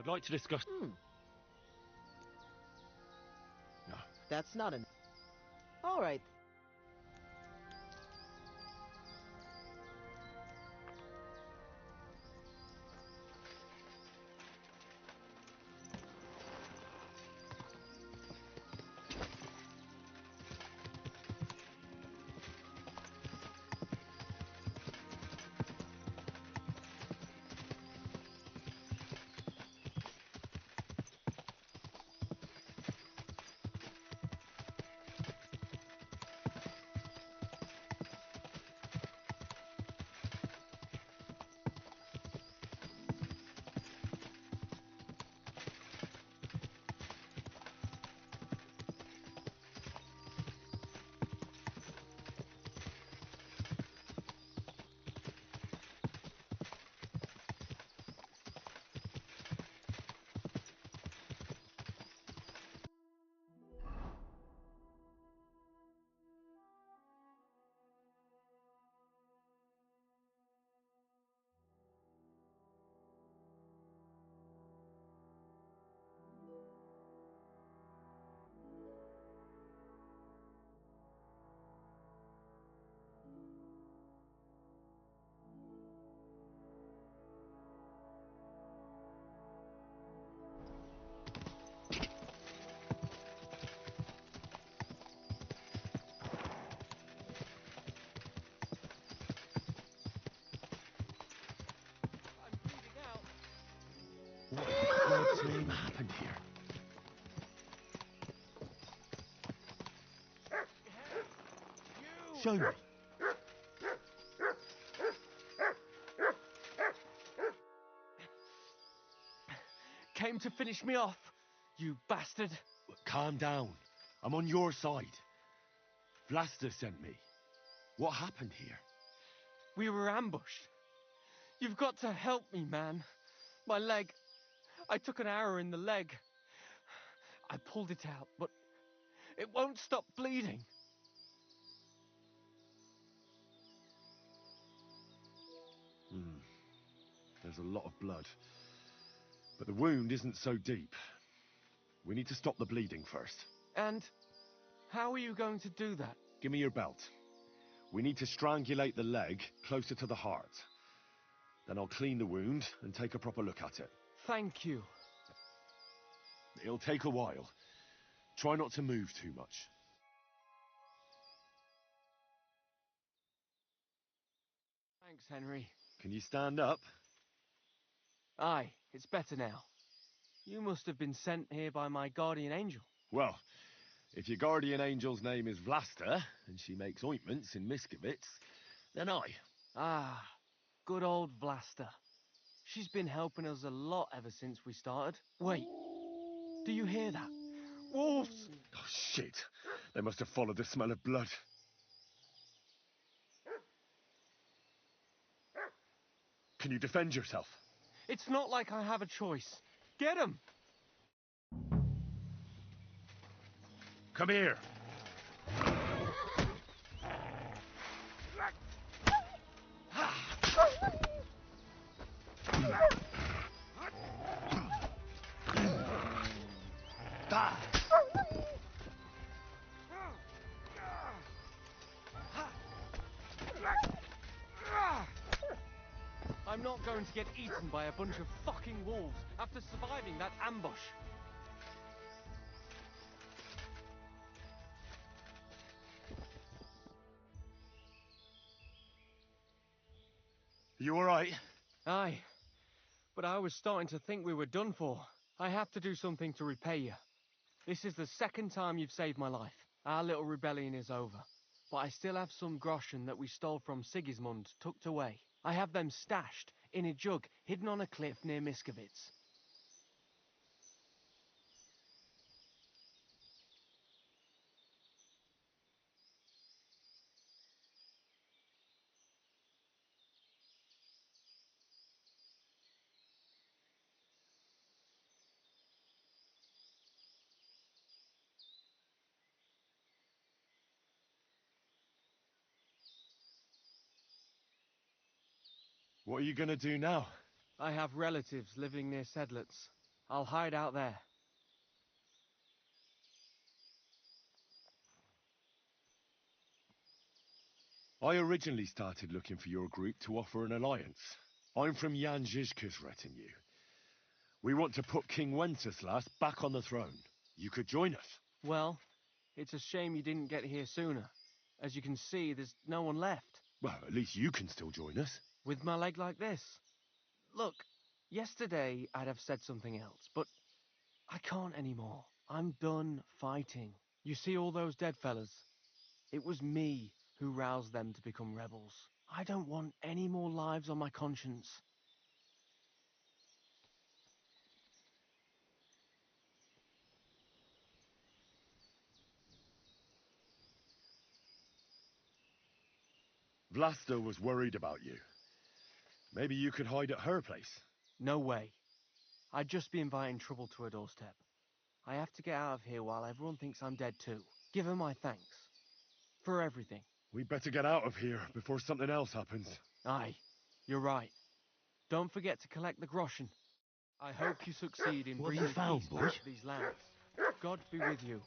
I'd like to discuss... No. That's not an... All right. What in God's name happened here? Show me. Came to finish me off, you bastard. Calm down. I'm on your side. Vlasta sent me. What happened here? We were ambushed. You've got to help me, man. My leg. I took an arrow in the leg. I pulled it out, but it won't stop bleeding. There's a lot of blood. But the wound isn't so deep. We need to stop the bleeding first. And how are you going to do that? Give me your belt. We need to strangulate the leg closer to the heart. Then I'll clean the wound and take a proper look at it. Thank you. It'll take a while. Try not to move too much. Thanks, Henry. Can you stand up? Aye, it's better now. You must have been sent here by my guardian angel. Well, if your guardian angel's name is Vlasta, and she makes ointments in Miskovitz, then I. Ah, good old Vlasta. She's been helping us a lot ever since we started. Wait, do you hear that? Wolves! Oh, shit. They must have followed the smell of blood. can you defend yourself? It's not like I have a choice. Get him! Come here. I'm not going to get eaten by a bunch of fucking wolves after surviving that ambush. You alright? Aye, but I was starting to think we were done for. I have to do something to repay you. This is the second time you've saved my life. Our little rebellion is over, but I still have some groschen that we stole from Sigismund tucked away. I have them stashed in a jug hidden on a cliff near Miskovitz. What are you gonna do now? I have relatives living near Sedlitz. I'll hide out there. I originally started looking for your group to offer an alliance. I'm from Jan Žižka's retinue. We want to put King Wenceslas back on the throne. You could join us. Well, it's a shame you didn't get here sooner. As you can see, there's no one left. Well, at least you can still join us. With my leg like this. Look, yesterday I'd have said something else, but I can't anymore. I'm done fighting. You see all those dead fellas? It was me who roused them to become rebels. I don't want any more lives on my conscience. Vlasta was worried about you. Maybe you could hide at her place. No way. I'd just be inviting trouble to her doorstep. I have to get out of here while everyone thinks I'm dead too. Give her my thanks. For everything. We better get out of here before something else happens. Aye, you're right. Don't forget to collect the groschen. I hope you succeed in What have you bringing found, peace boy? back to these lands. God be with you.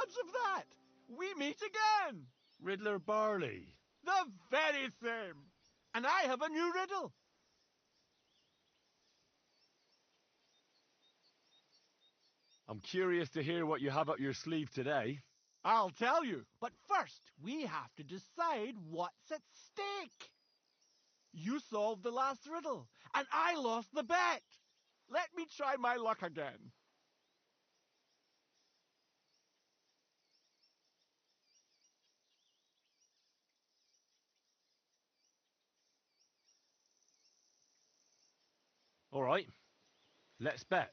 odds of that? We meet again. Riddler Barley. The very same. And I have a new riddle. I'm curious to hear what you have up your sleeve today. I'll tell you, but first we have to decide what's at stake. You solved the last riddle, and I lost the bet. Let me try my luck again. All right, let's bet.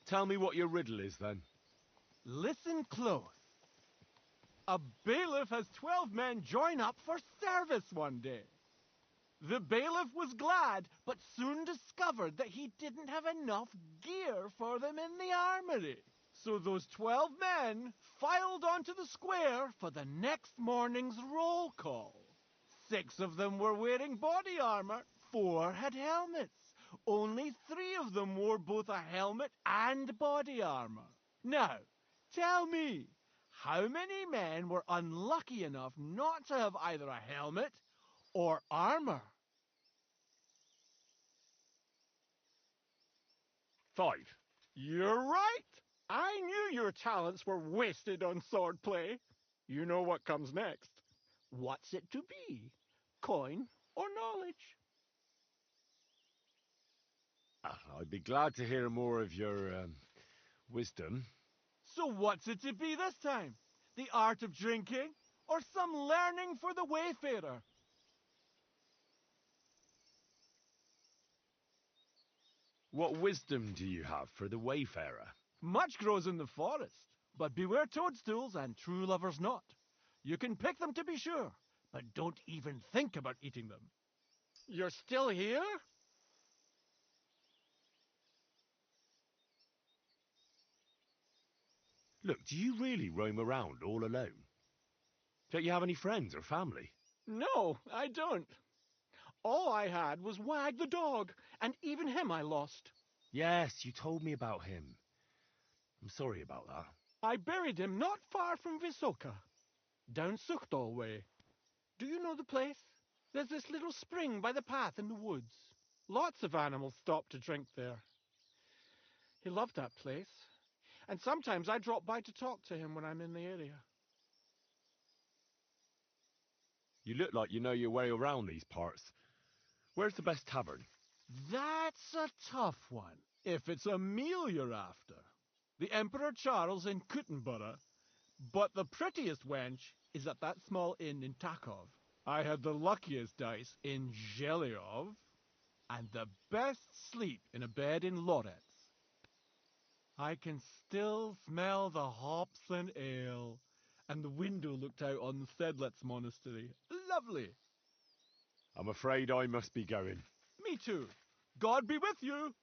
Tell me what your riddle is, then. Listen close. A bailiff has 12 men join up for service one day. The bailiff was glad, but soon discovered that he didn't have enough gear for them in the armory. So those 12 men filed onto the square for the next morning's roll call. 6 of them were wearing body armor, 4 had helmets. Only 3 of them wore both a helmet and body armor. Now, tell me, how many men were unlucky enough not to have either a helmet or armor? 5. You're right. I knew your talents were wasted on swordplay. You know what comes next. What's it to be? Coin or knowledge? I'd be glad to hear more of your wisdom. So what's it to be this time? The art of drinking or some learning for the wayfarer? What wisdom do you have for the wayfarer? Much grows in the forest, but beware toadstools and true lovers not. You can pick them to be sure, but don't even think about eating them. You're still here? Look, do you really roam around all alone? Don't you have any friends or family? No, I don't. All I had was Wag the dog, and even him I lost. Yes, you told me about him. I'm sorry about that. I buried him not far from Visoka, down Suchdol way. Do you know the place? There's this little spring by the path in the woods. Lots of animals stop to drink there. He loved that place, and sometimes I drop by to talk to him when I'm in the area. You look like you know your way around these parts. Where's the best tavern? That's a tough one, if it's a meal you're after. The Emperor Charles in Kuttenborough, but the prettiest wench is at that small inn in Takov. I had the luckiest dice in Zhelyov, and the best sleep in a bed in Lorets. I can still smell the hops and ale, and the window looked out on the Sedlets Monastery. Lovely. I'm afraid I must be going. Me too. God be with you.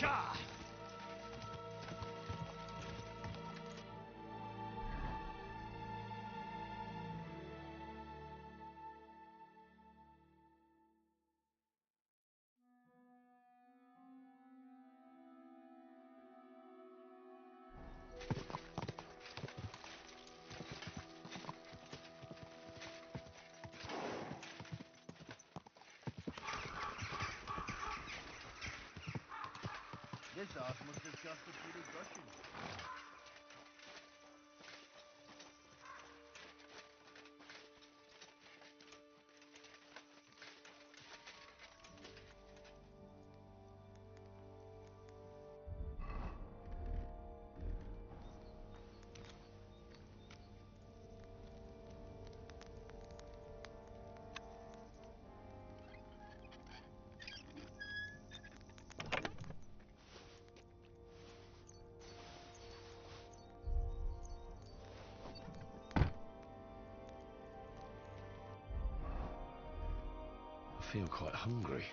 Gah! This ass must have just a pretty gushing. I feel quite hungry.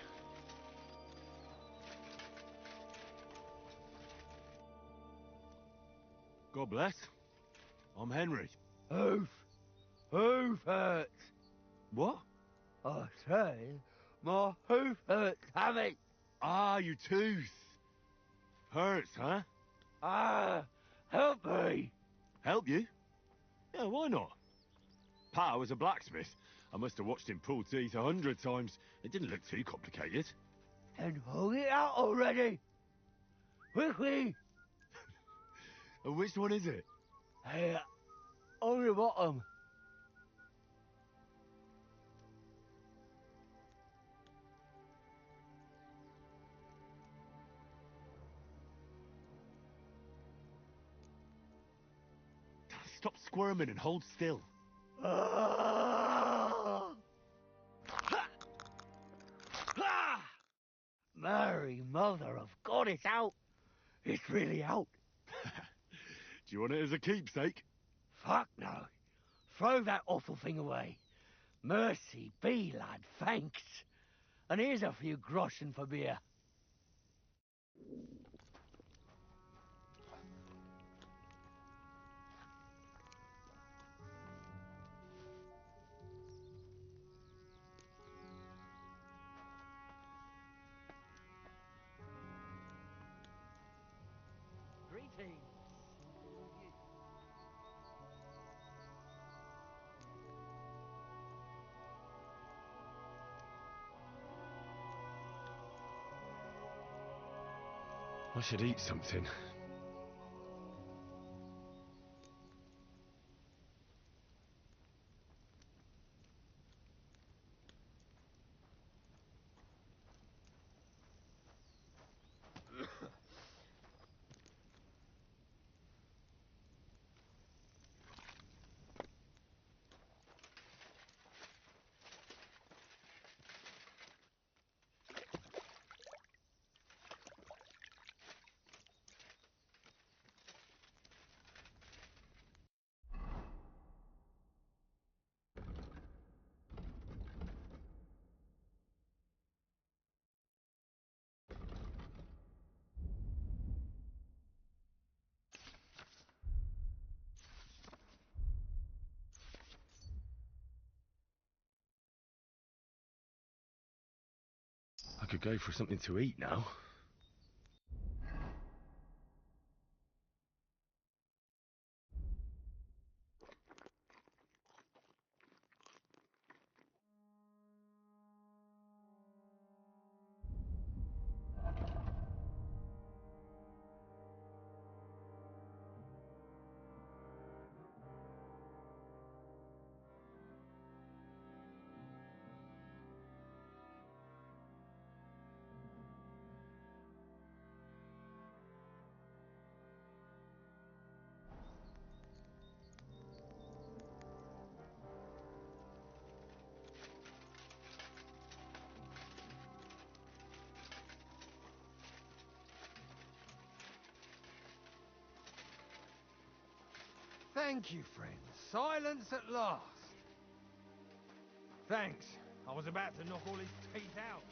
God bless. I'm Henry. Hoof hurts. What? I say, my hoof hurts, Hammy. Ah, your tooth. Hurts, huh? Ah, help me. Help you? Yeah, why not? Pa was a blacksmith. I must have watched him pull teeth 100 times. It didn't look too complicated. And hold it out already. Quickly. And which one is it? Hey, on the bottom. Stop squirming and hold still. Mary, mother of God, it's out. It's really out. Do you want it as a keepsake? Fuck no. Throw that awful thing away. Mercy be, lad, thanks. And here's a few groschen for beer. Greetings. I should eat something. I could go for something to eat now. Thank you, friend. Silence at last. Thanks. I was about to knock all his teeth out.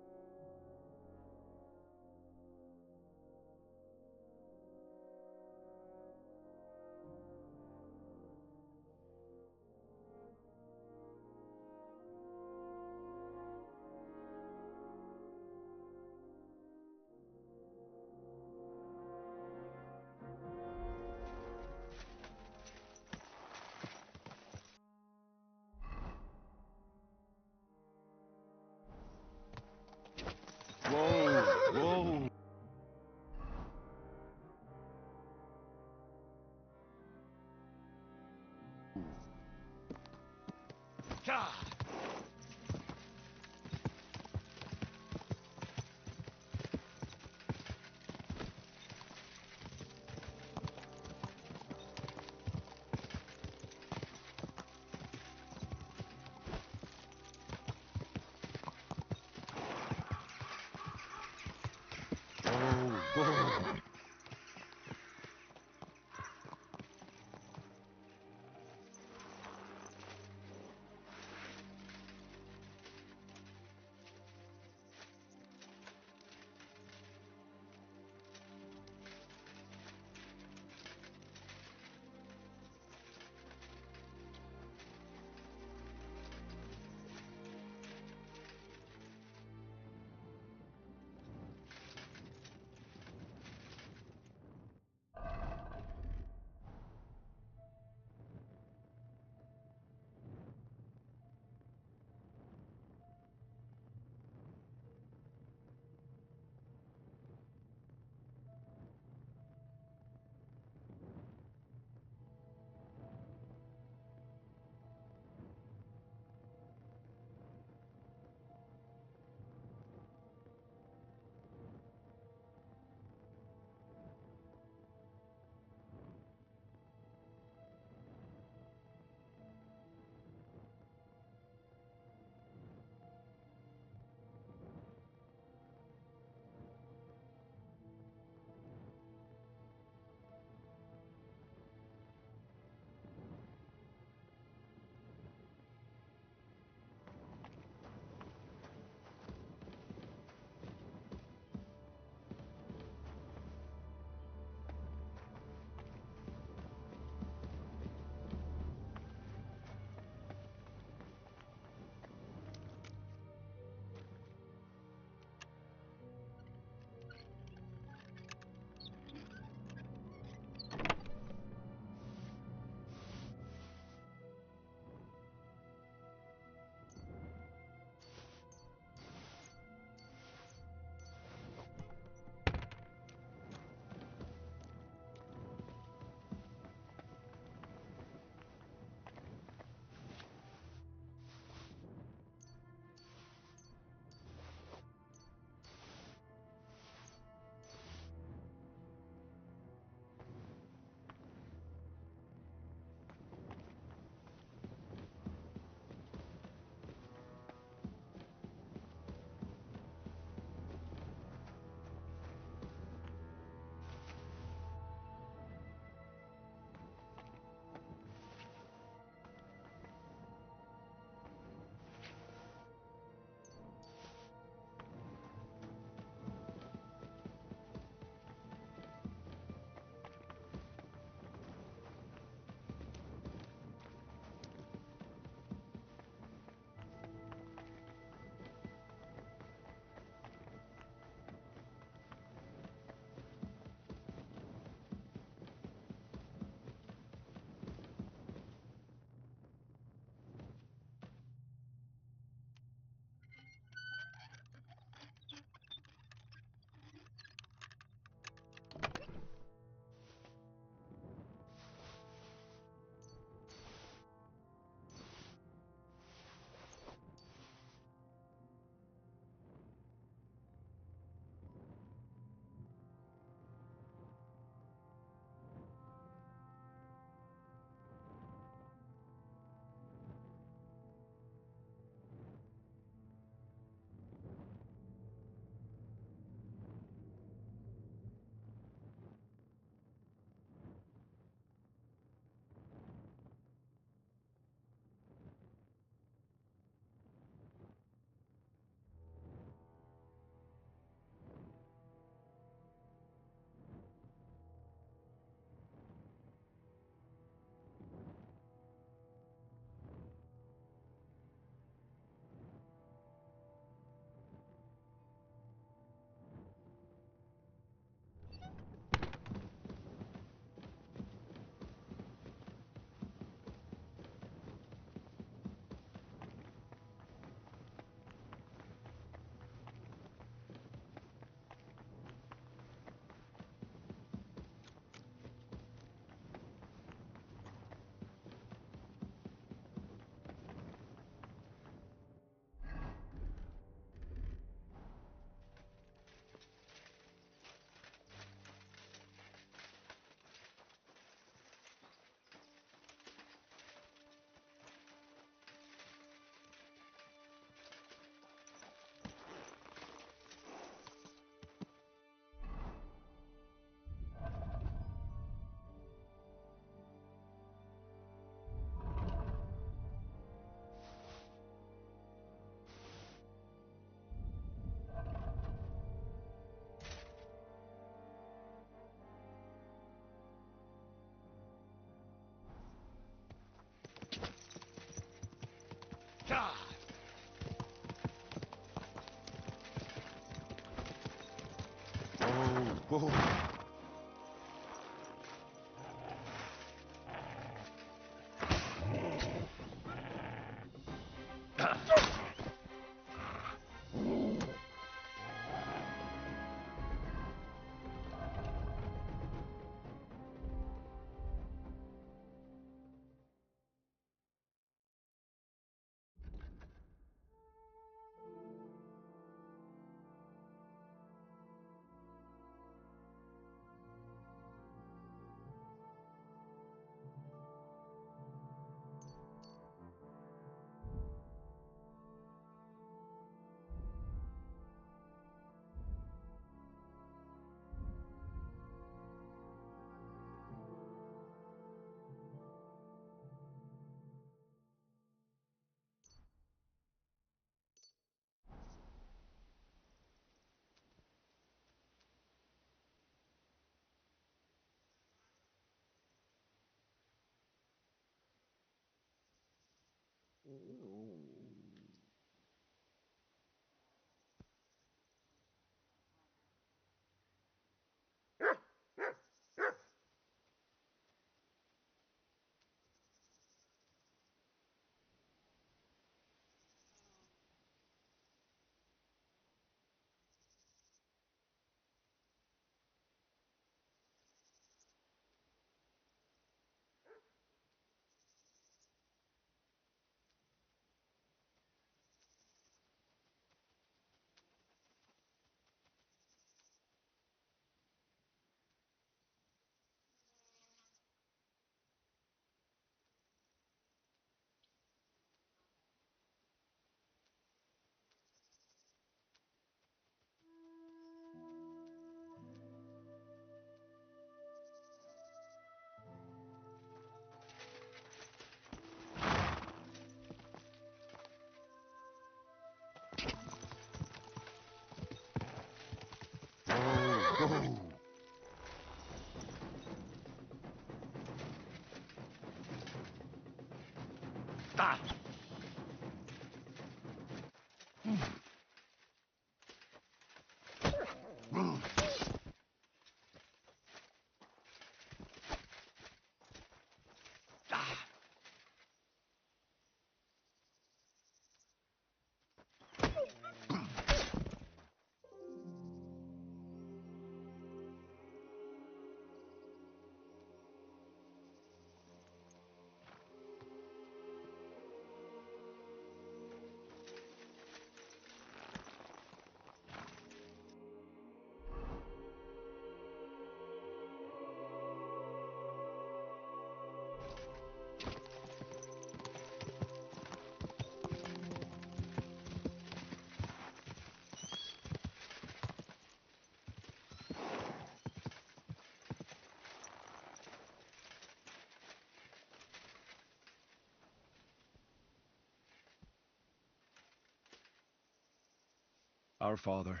Our Father,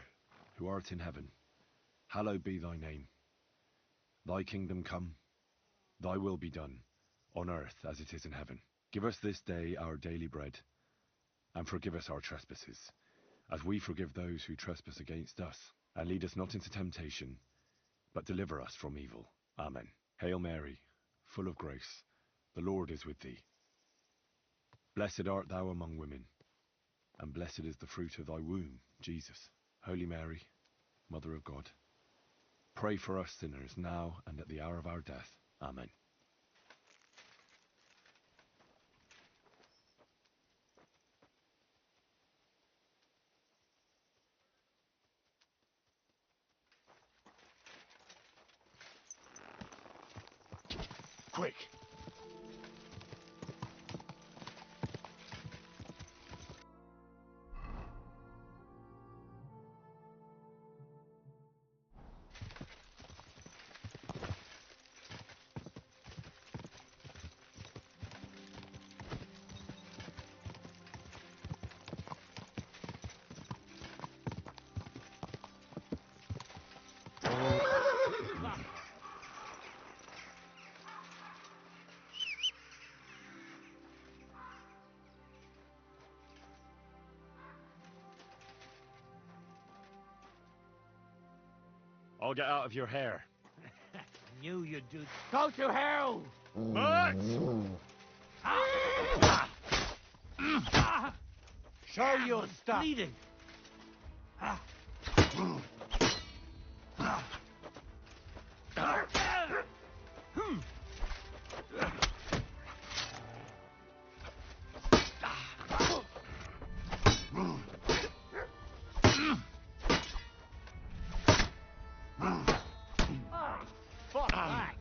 who art in heaven, hallowed be thy name. Thy kingdom come, thy will be done, on earth as it is in heaven. Give us this day our daily bread, and forgive us our trespasses, as we forgive those who trespass against us. And lead us not into temptation, but deliver us from evil. Amen. Hail Mary, full of grace, the Lord is with thee. Blessed art thou among women, and blessed is the fruit of thy womb, Jesus. Holy Mary, Mother of God, pray for us sinners now and at the hour of our death. Amen. Quick! I'll get out of your hair. Knew you'd do. Go to hell! Max! Show your stuff. Bleeding. Fuck that!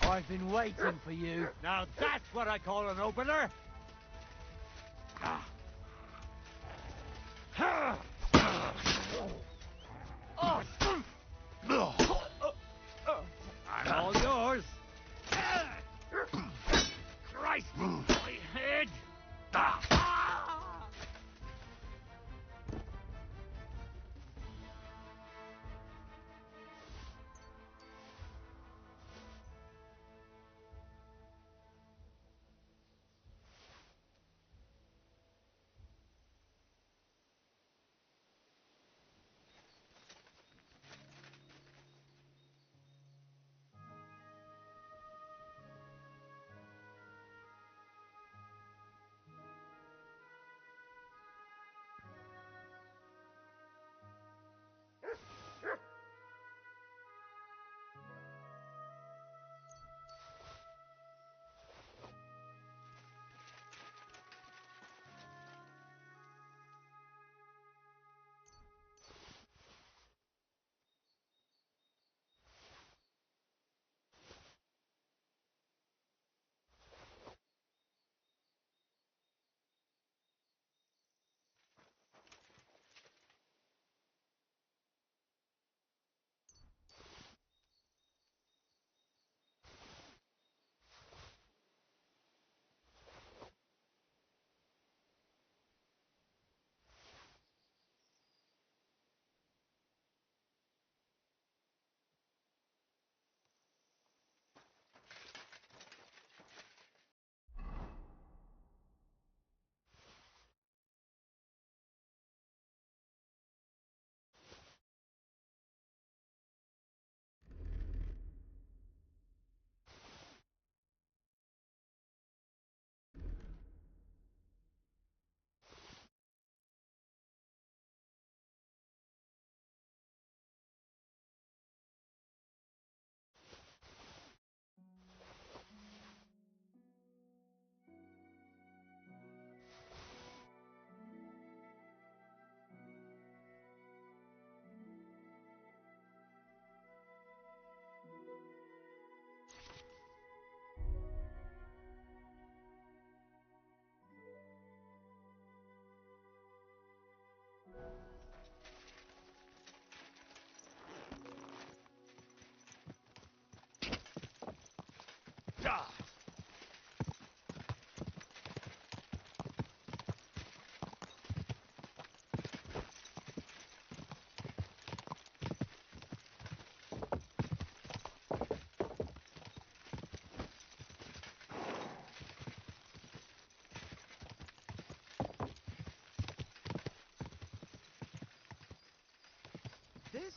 I've been waiting for you. Now that's what I call an opener. I'm all yours. Christ, my head!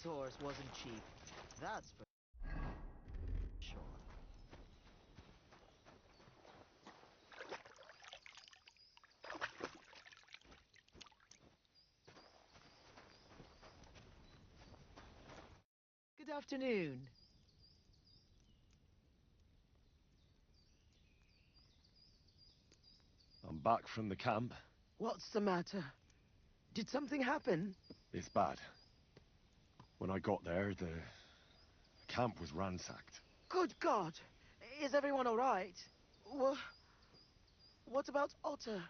This horse wasn't cheap. That's for sure. Good afternoon. I'm back from the camp. What's the matter? Did something happen? It's bad. When I got there, the camp was ransacked. Good God! Is everyone all right? What about Otter?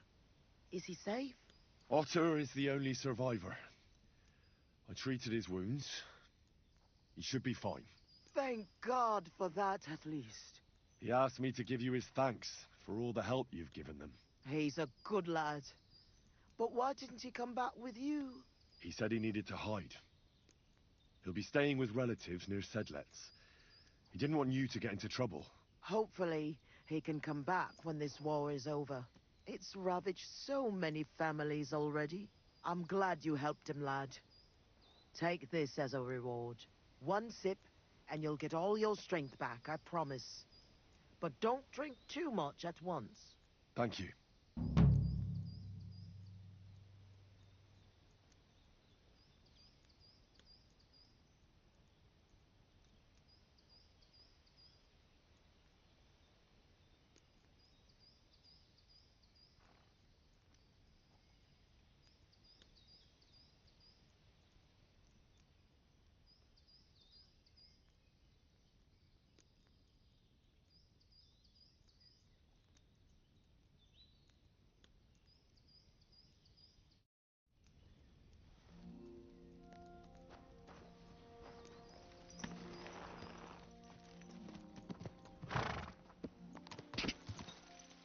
Is he safe? Otter is the only survivor. I treated his wounds. He should be fine. Thank God for that, at least. He asked me to give you his thanks for all the help you've given them. He's a good lad. But why didn't he come back with you? He said he needed to hide. He'll be staying with relatives near Sedlets. He didn't want you to get into trouble. Hopefully, he can come back when this war is over. It's ravaged so many families already. I'm glad you helped him, lad. Take this as a reward. 1 sip, and you'll get all your strength back, I promise. But don't drink too much at once. Thank you.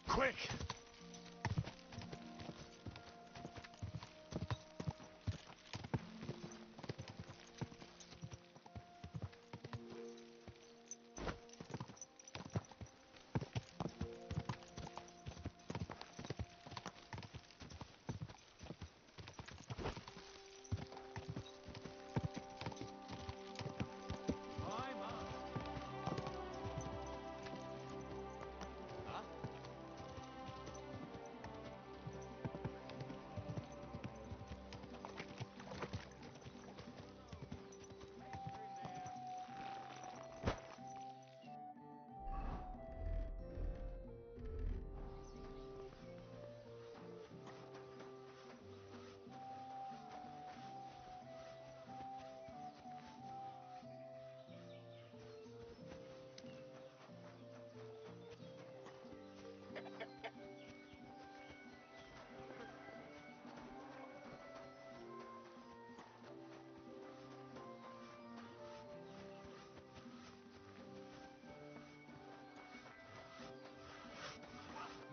Quick!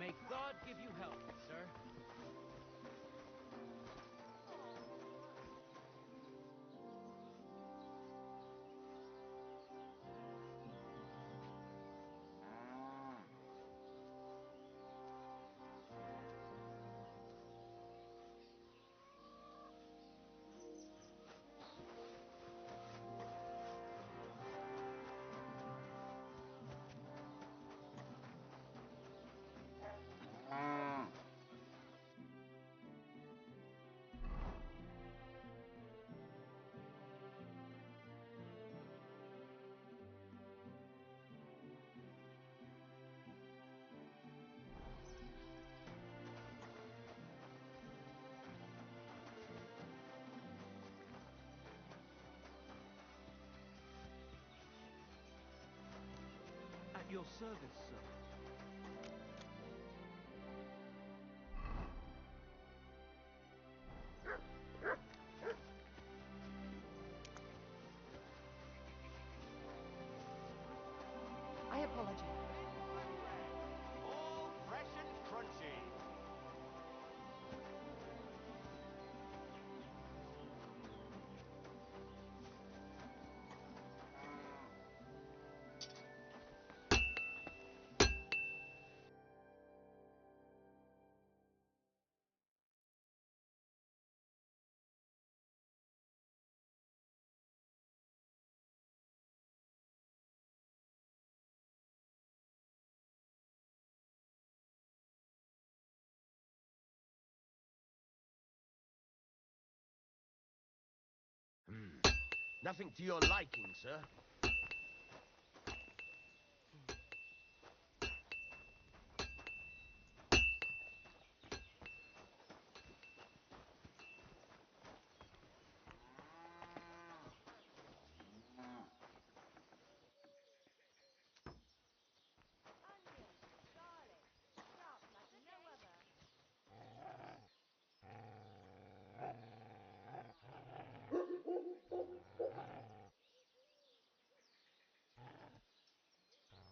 May God give you help, sir. At your service, sir. I apologize. All fresh and crunchy. Nothing to your liking, sir.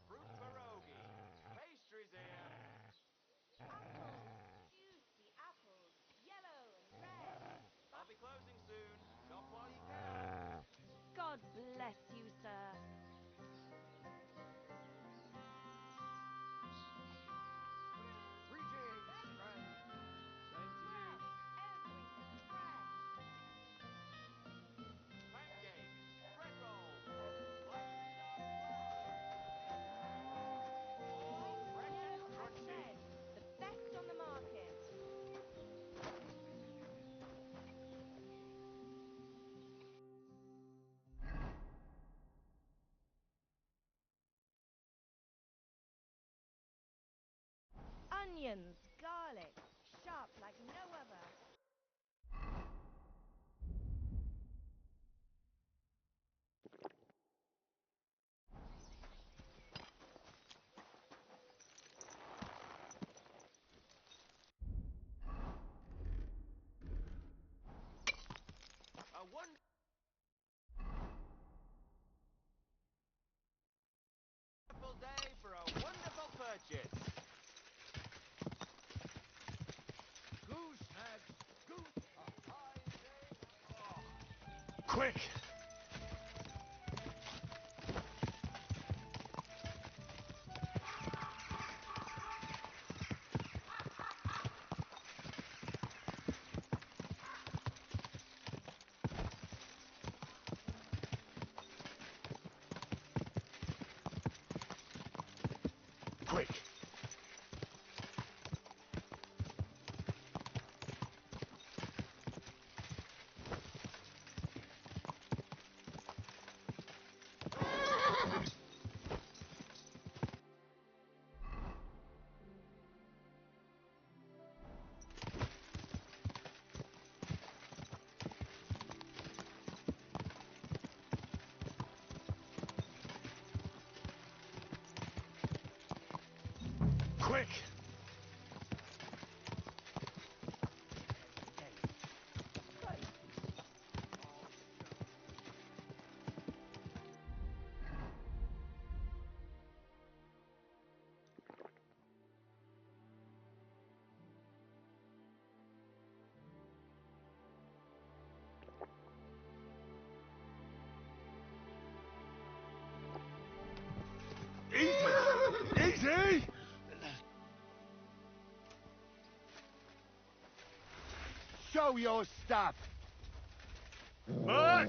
Fruit pierogi. Pastries here. Juicy apples, yellow and red. I'll be closing soon. Shop while you can. God bless you, sir. Greetings, friends. Same to you. Pancakes, bread rolls, slices of all fresh and crunchy. The best on the market. Onions, garlic, sharp like no other. A wonderful day for a wonderful purchase. Goose eggs, goose, a high day. Oh. Quick! Quick! Quick! Easy! Easy! Show your stuff. But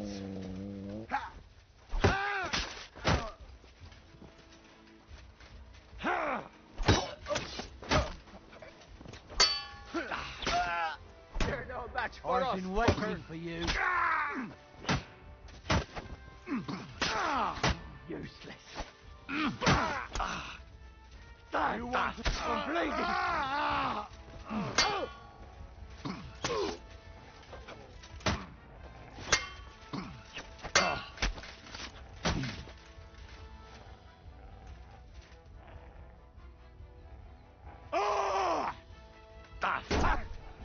You're no match for I've us, been fucker. waiting for you. Useless. You want to complete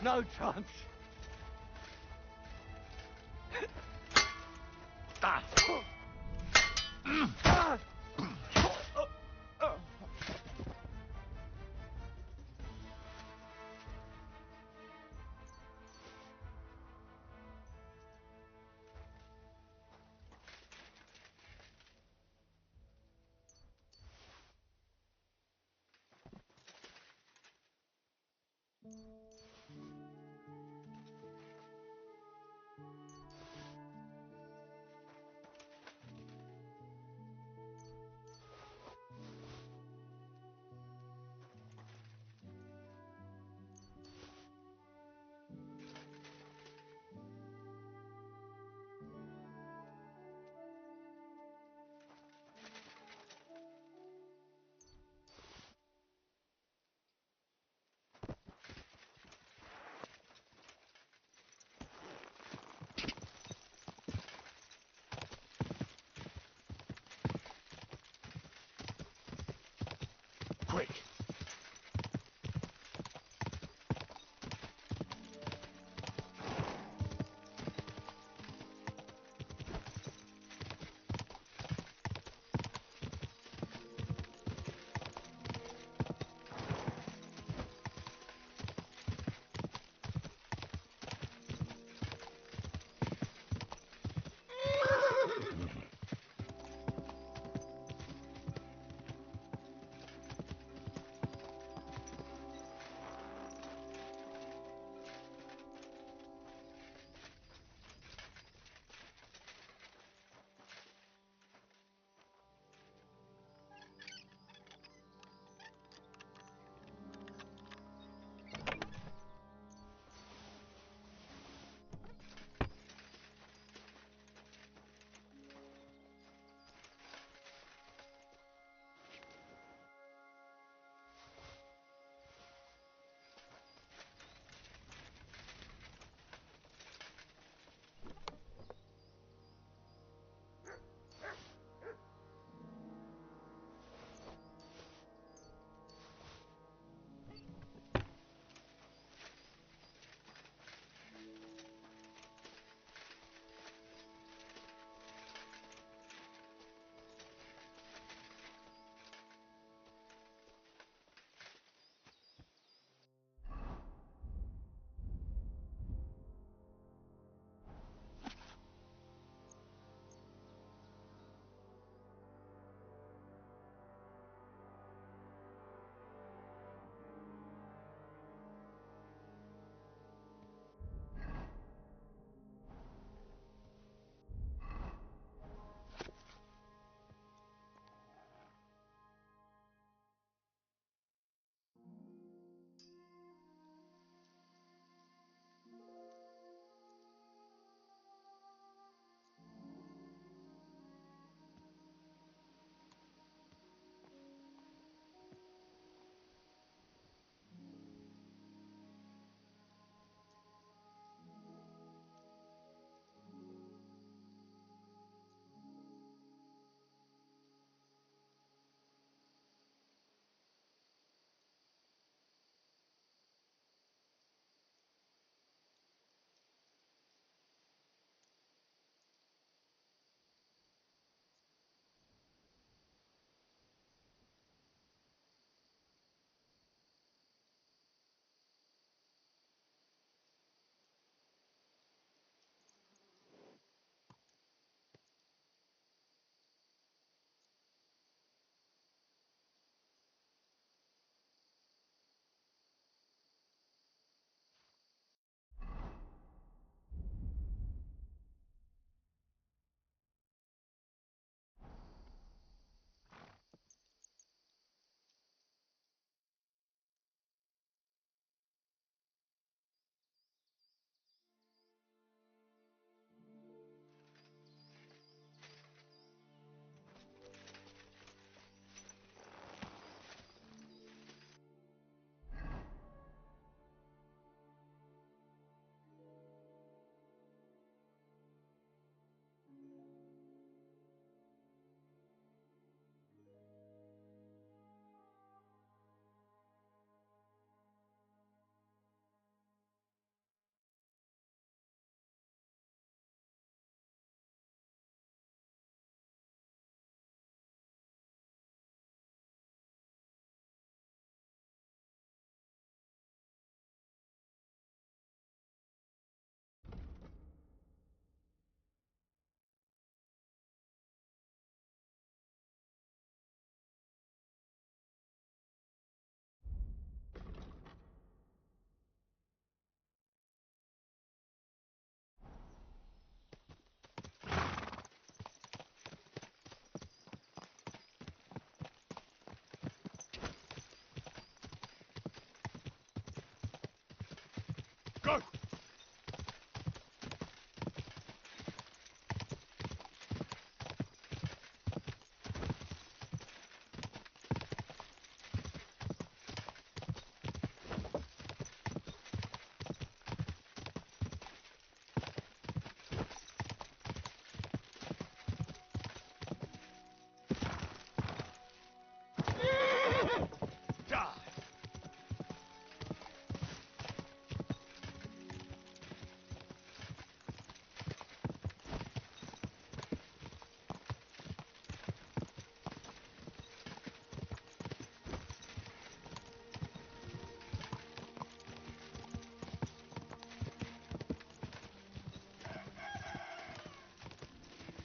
No chance.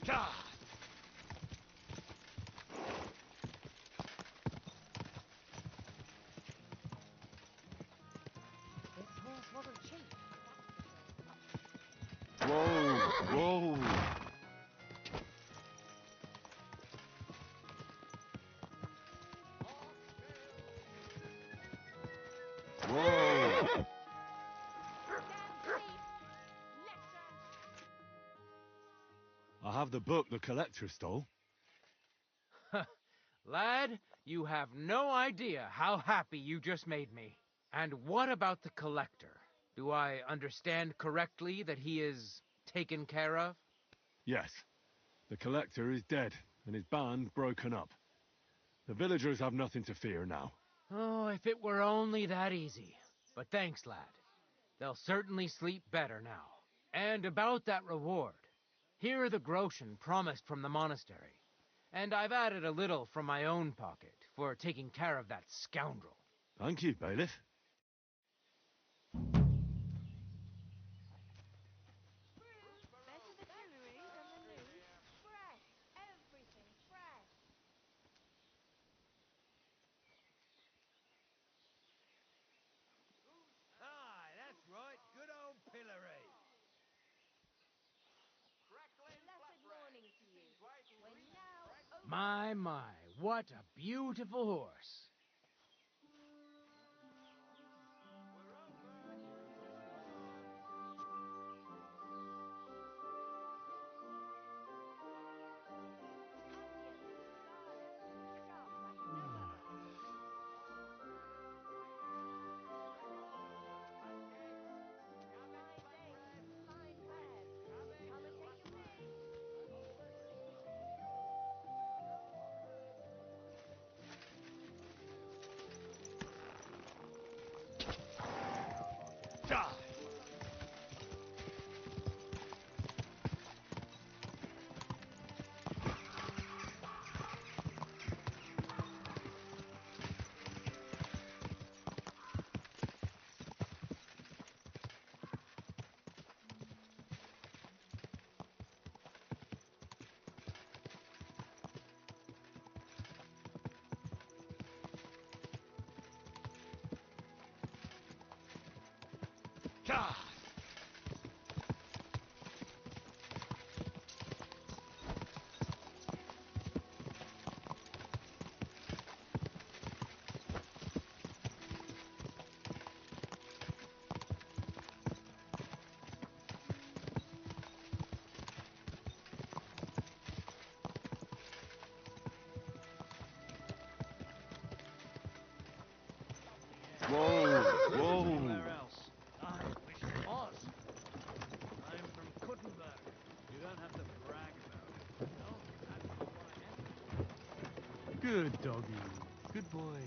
This horse wasn't cheap. Whoa, whoa. Whoa. I have the book the collector stole. Lad, you have no idea how happy you just made me. And what about the collector? Do I understand correctly that he is taken care of? Yes. The collector is dead, and his band broken up. The villagers have nothing to fear now. Oh, if it were only that easy. But thanks, lad. They'll certainly sleep better now. And about that reward. Here are the groschen promised from the monastery. And I've added a little from my own pocket for taking care of that scoundrel. Thank you, bailiff. Better the jewellery than the news. Fresh. Everything fresh. Aye, that's right. Good old pillory. Blessed morning to you. We're now over. My, what a beautiful horse. Whoa, whoa. Anywhere else. I wish it was. I'm from Kuttenberg. You don't have to brag about it. No, that's not what I am. Good doggy. Good boy.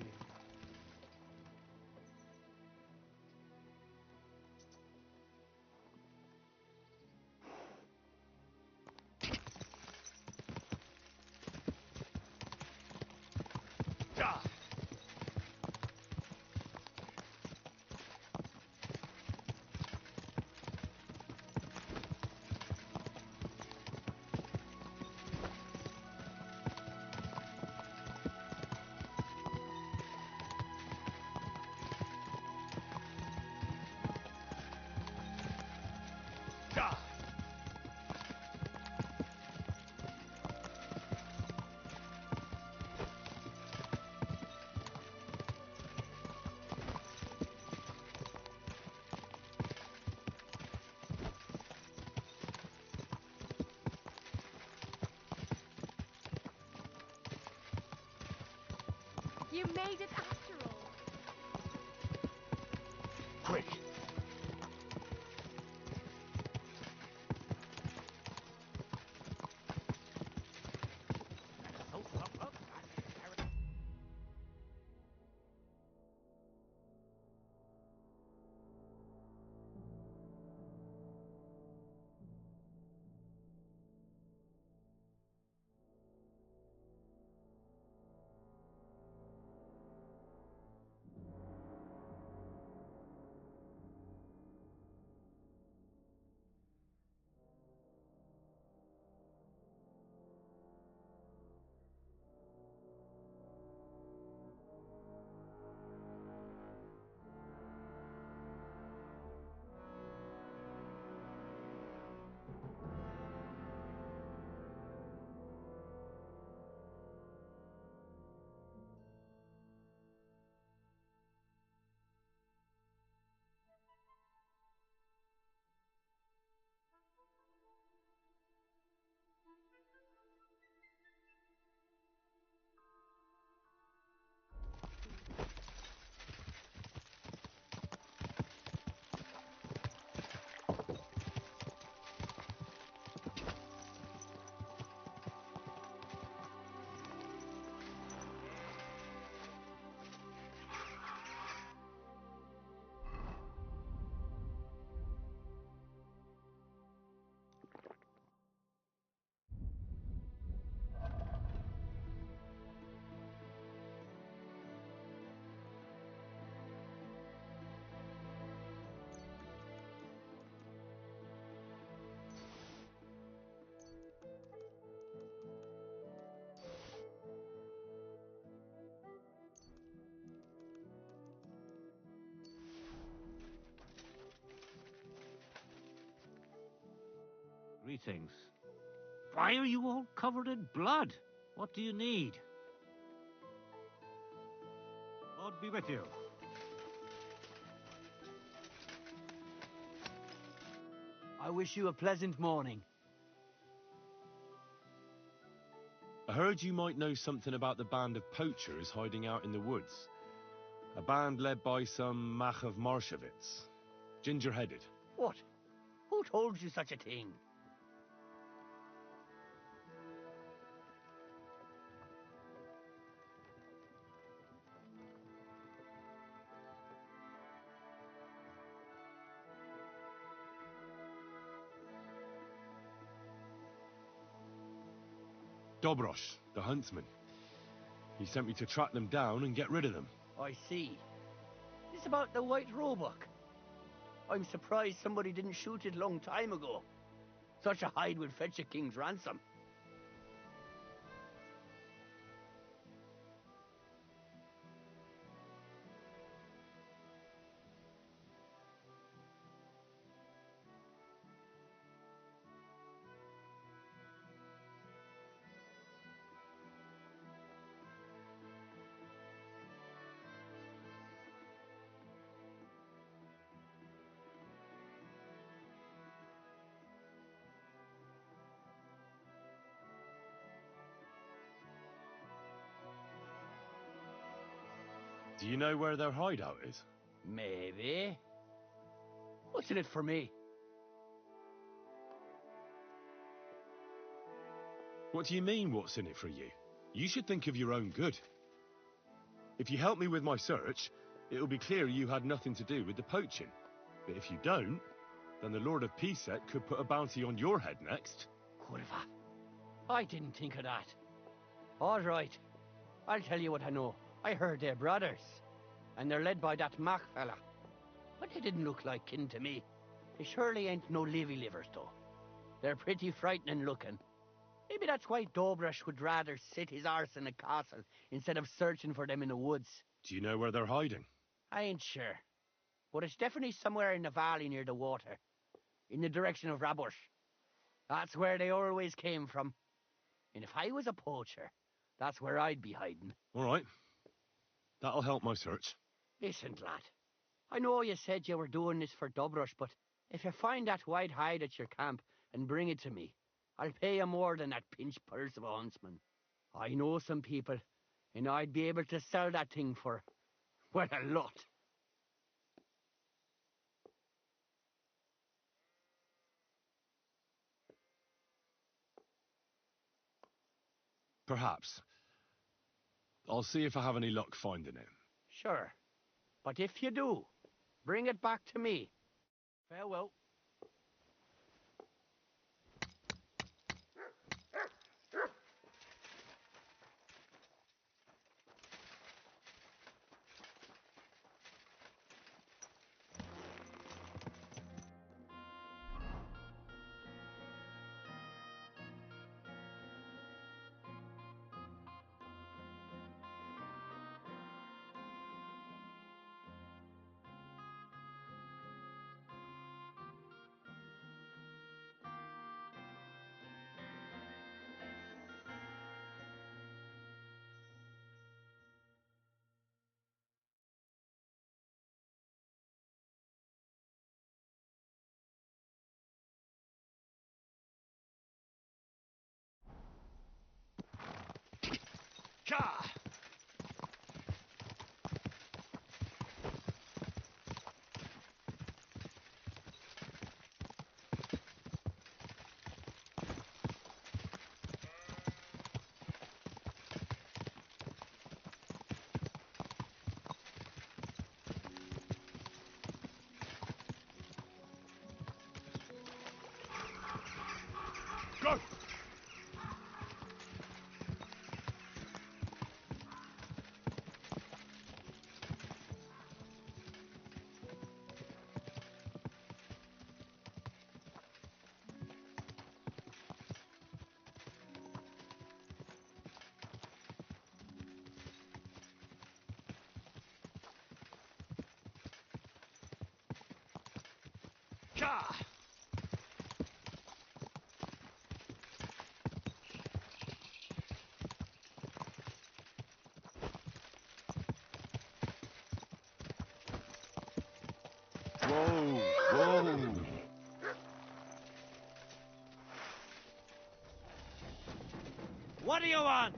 You made it after all. Quick! Greetings. Why are you all covered in blood? What do you need? God be with you. I wish you a pleasant morning. I heard you might know something about the band of poachers hiding out in the woods. A band led by some Mach of Marshevitz. Ginger-headed. What? Who told you such a thing? Dobrosh, the huntsman. He sent me to track them down and get rid of them. I see. This about the white roebuck. I'm surprised somebody didn't shoot it long time ago. Such a hide would fetch a king's ransom. Do you know where their hideout is? Maybe. What's in it for me? What do you mean, what's in it for you? You should think of your own good. If you help me with my search, it'll be clear you had nothing to do with the poaching. But if you don't, then the Lord of Piset could put a bounty on your head next. Curva. I didn't think of that. All right. I'll tell you what I know. I heard they're brothers. And they're led by that Mach fella. But they didn't look like kin to me. They surely ain't no livy livers, though. They're pretty frightening looking. Maybe that's why Dobrosh would rather sit his arse in a castle instead of searching for them in the woods. Do you know where they're hiding? I ain't sure. But it's definitely somewhere in the valley near the water. In the direction of Rabush. That's where they always came from. And if I was a poacher, that's where I'd be hiding. All right. That'll help my search. Listen, lad. I know you said you were doing this for Dobrosh, but if you find that white hide at your camp and bring it to me, I'll pay you more than that pinch purse of a huntsman. I know some people, and I'd be able to sell that thing for, well, a lot. Perhaps. I'll see if I have any luck finding it. Sure. But if you do, bring it back to me. Farewell. Ka! Go! Ka! do you want?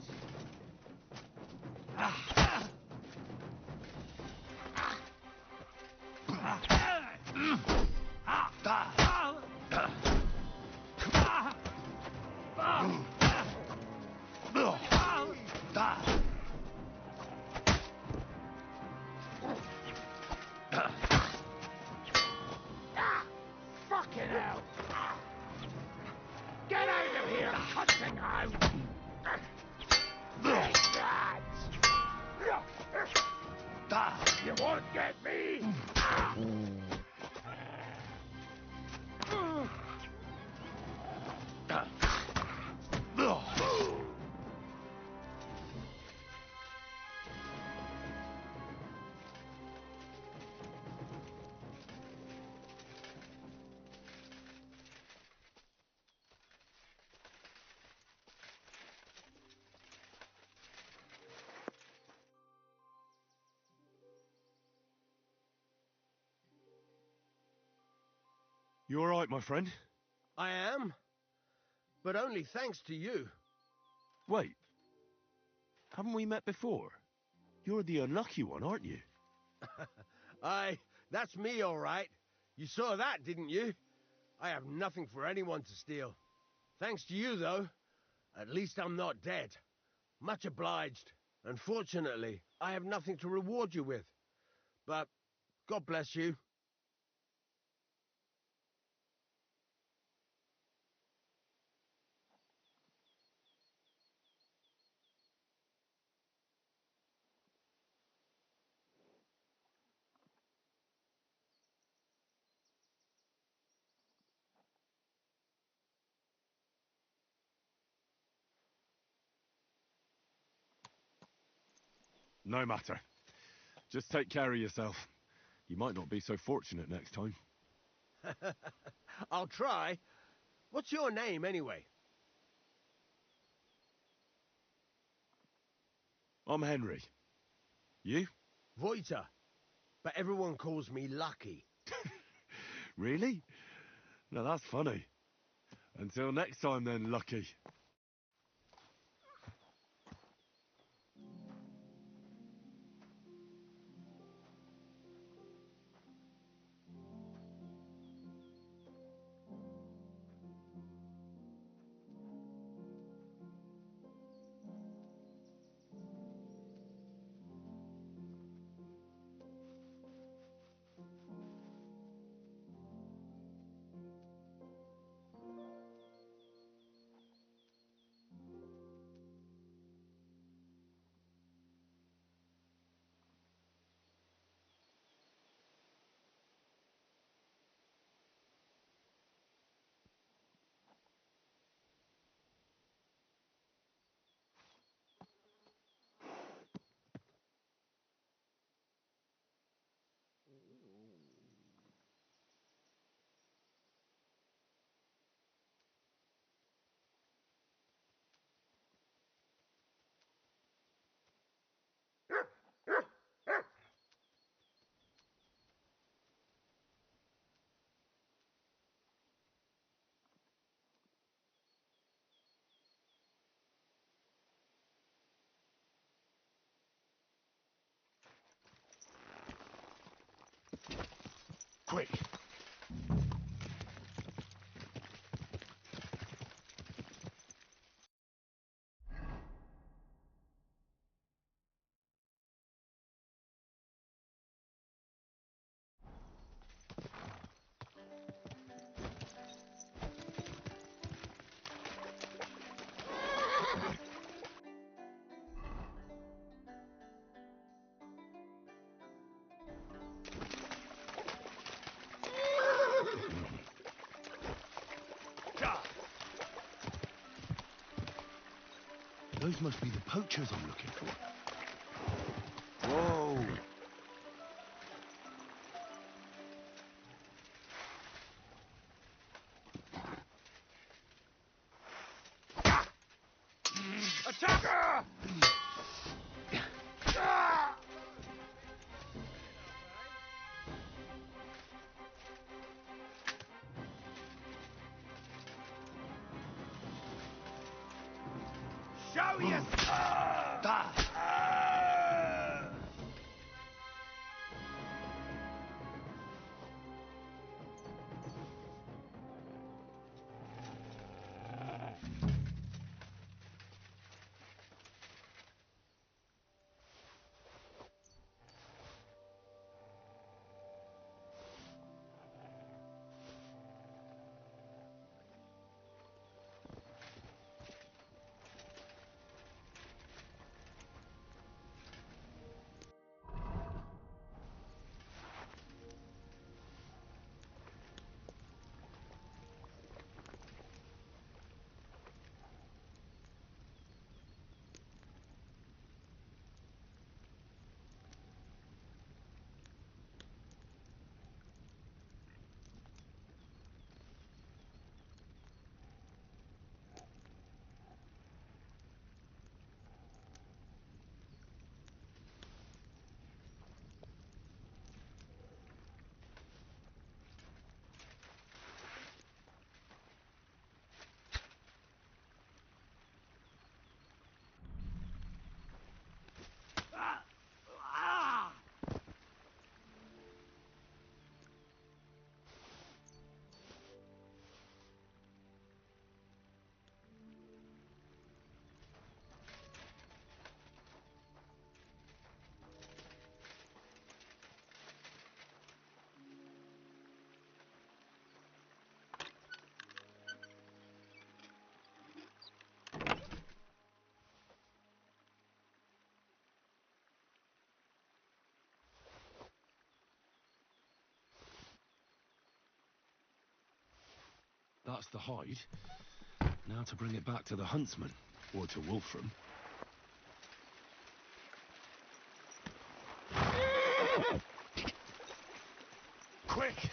Fucking hell! Get out of here, cutting out! You won't get me! You all right, my friend? I am. But only thanks to you. Wait. Haven't we met before? You're the unlucky one, aren't you? Aye, that's me, all right. You saw that, didn't you? I have nothing for anyone to steal. Thanks to you, though. At least I'm not dead. Much obliged. Unfortunately, I have nothing to reward you with. But God bless you. No matter. Just take care of yourself. You might not be so fortunate next time. I'll try. What's your name, anyway? I'm Henry. You? Voiter. But everyone calls me Lucky. Really? Now that's funny. Until next time then, Lucky. Quick. Those must be the poachers I'm looking for. Whoa! Attacker! Show That's the hide. Now to bring it back to the huntsman, or to Wolfram. Quick!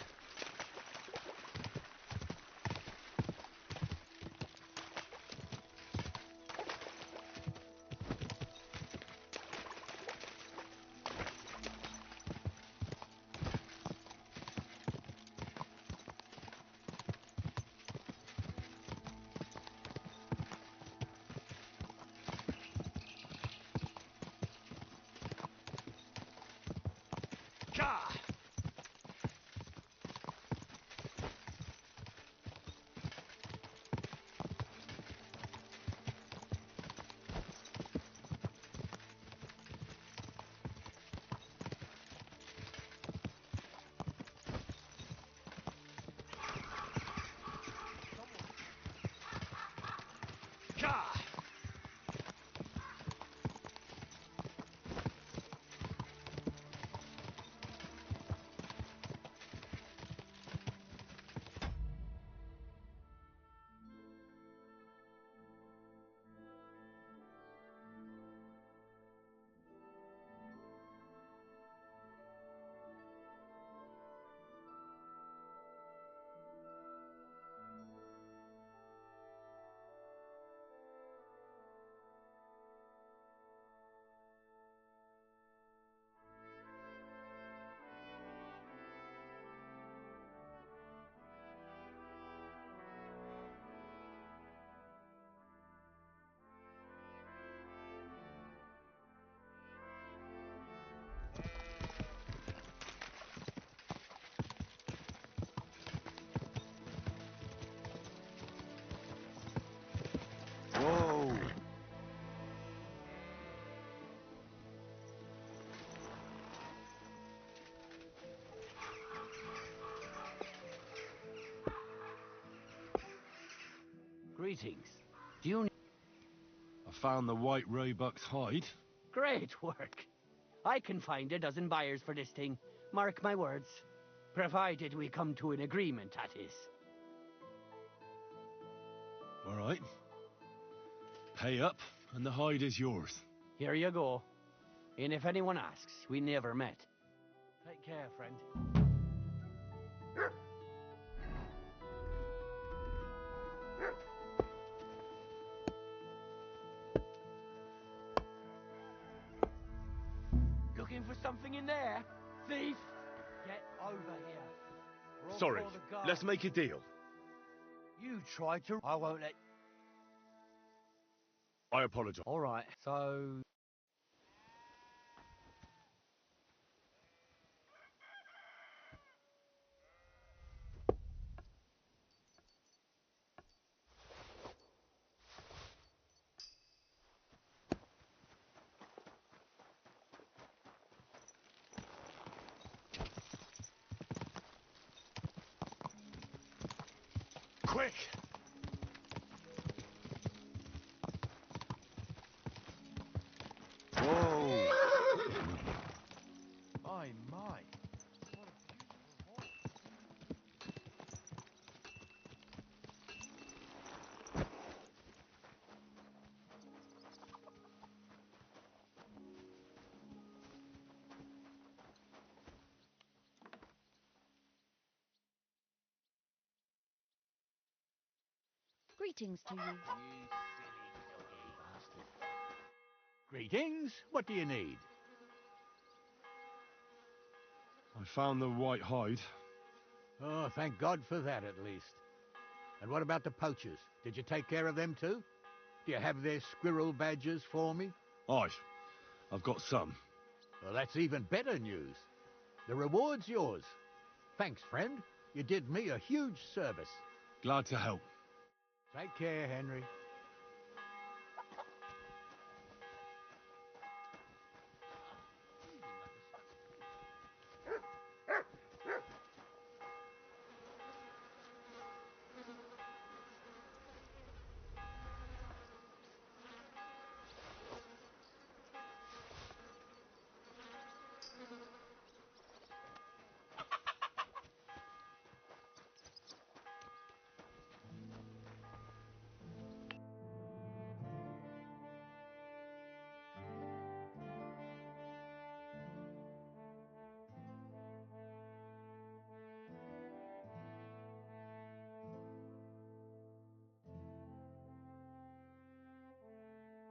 Whoa! Greetings. Do you... I found the white roebuck's hide. Great work. I can find a dozen buyers for this thing. Mark my words. Provided we come to an agreement, that is. All right. Pay up, and the hide is yours. Here you go. And if anyone asks, we never met. Take care, friend. Looking for something in there? Thief! Get over here. We'll Sorry, call the guard. let's make a deal. You tried to... I won't let... I apologize. All right, so... Quick! Whoa! My. Greetings to you. Greetings. What do you need? I found the white hide. Oh, thank God for that, at least. And what about the poachers? Did you take care of them too? Do you have their squirrel badges for me? Aye, I've got some. Well, that's even better news. The reward's yours. Thanks, friend. You did me a huge service. Glad to help. Take care, Henry.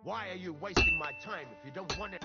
Why are you wasting my time if you don't want it?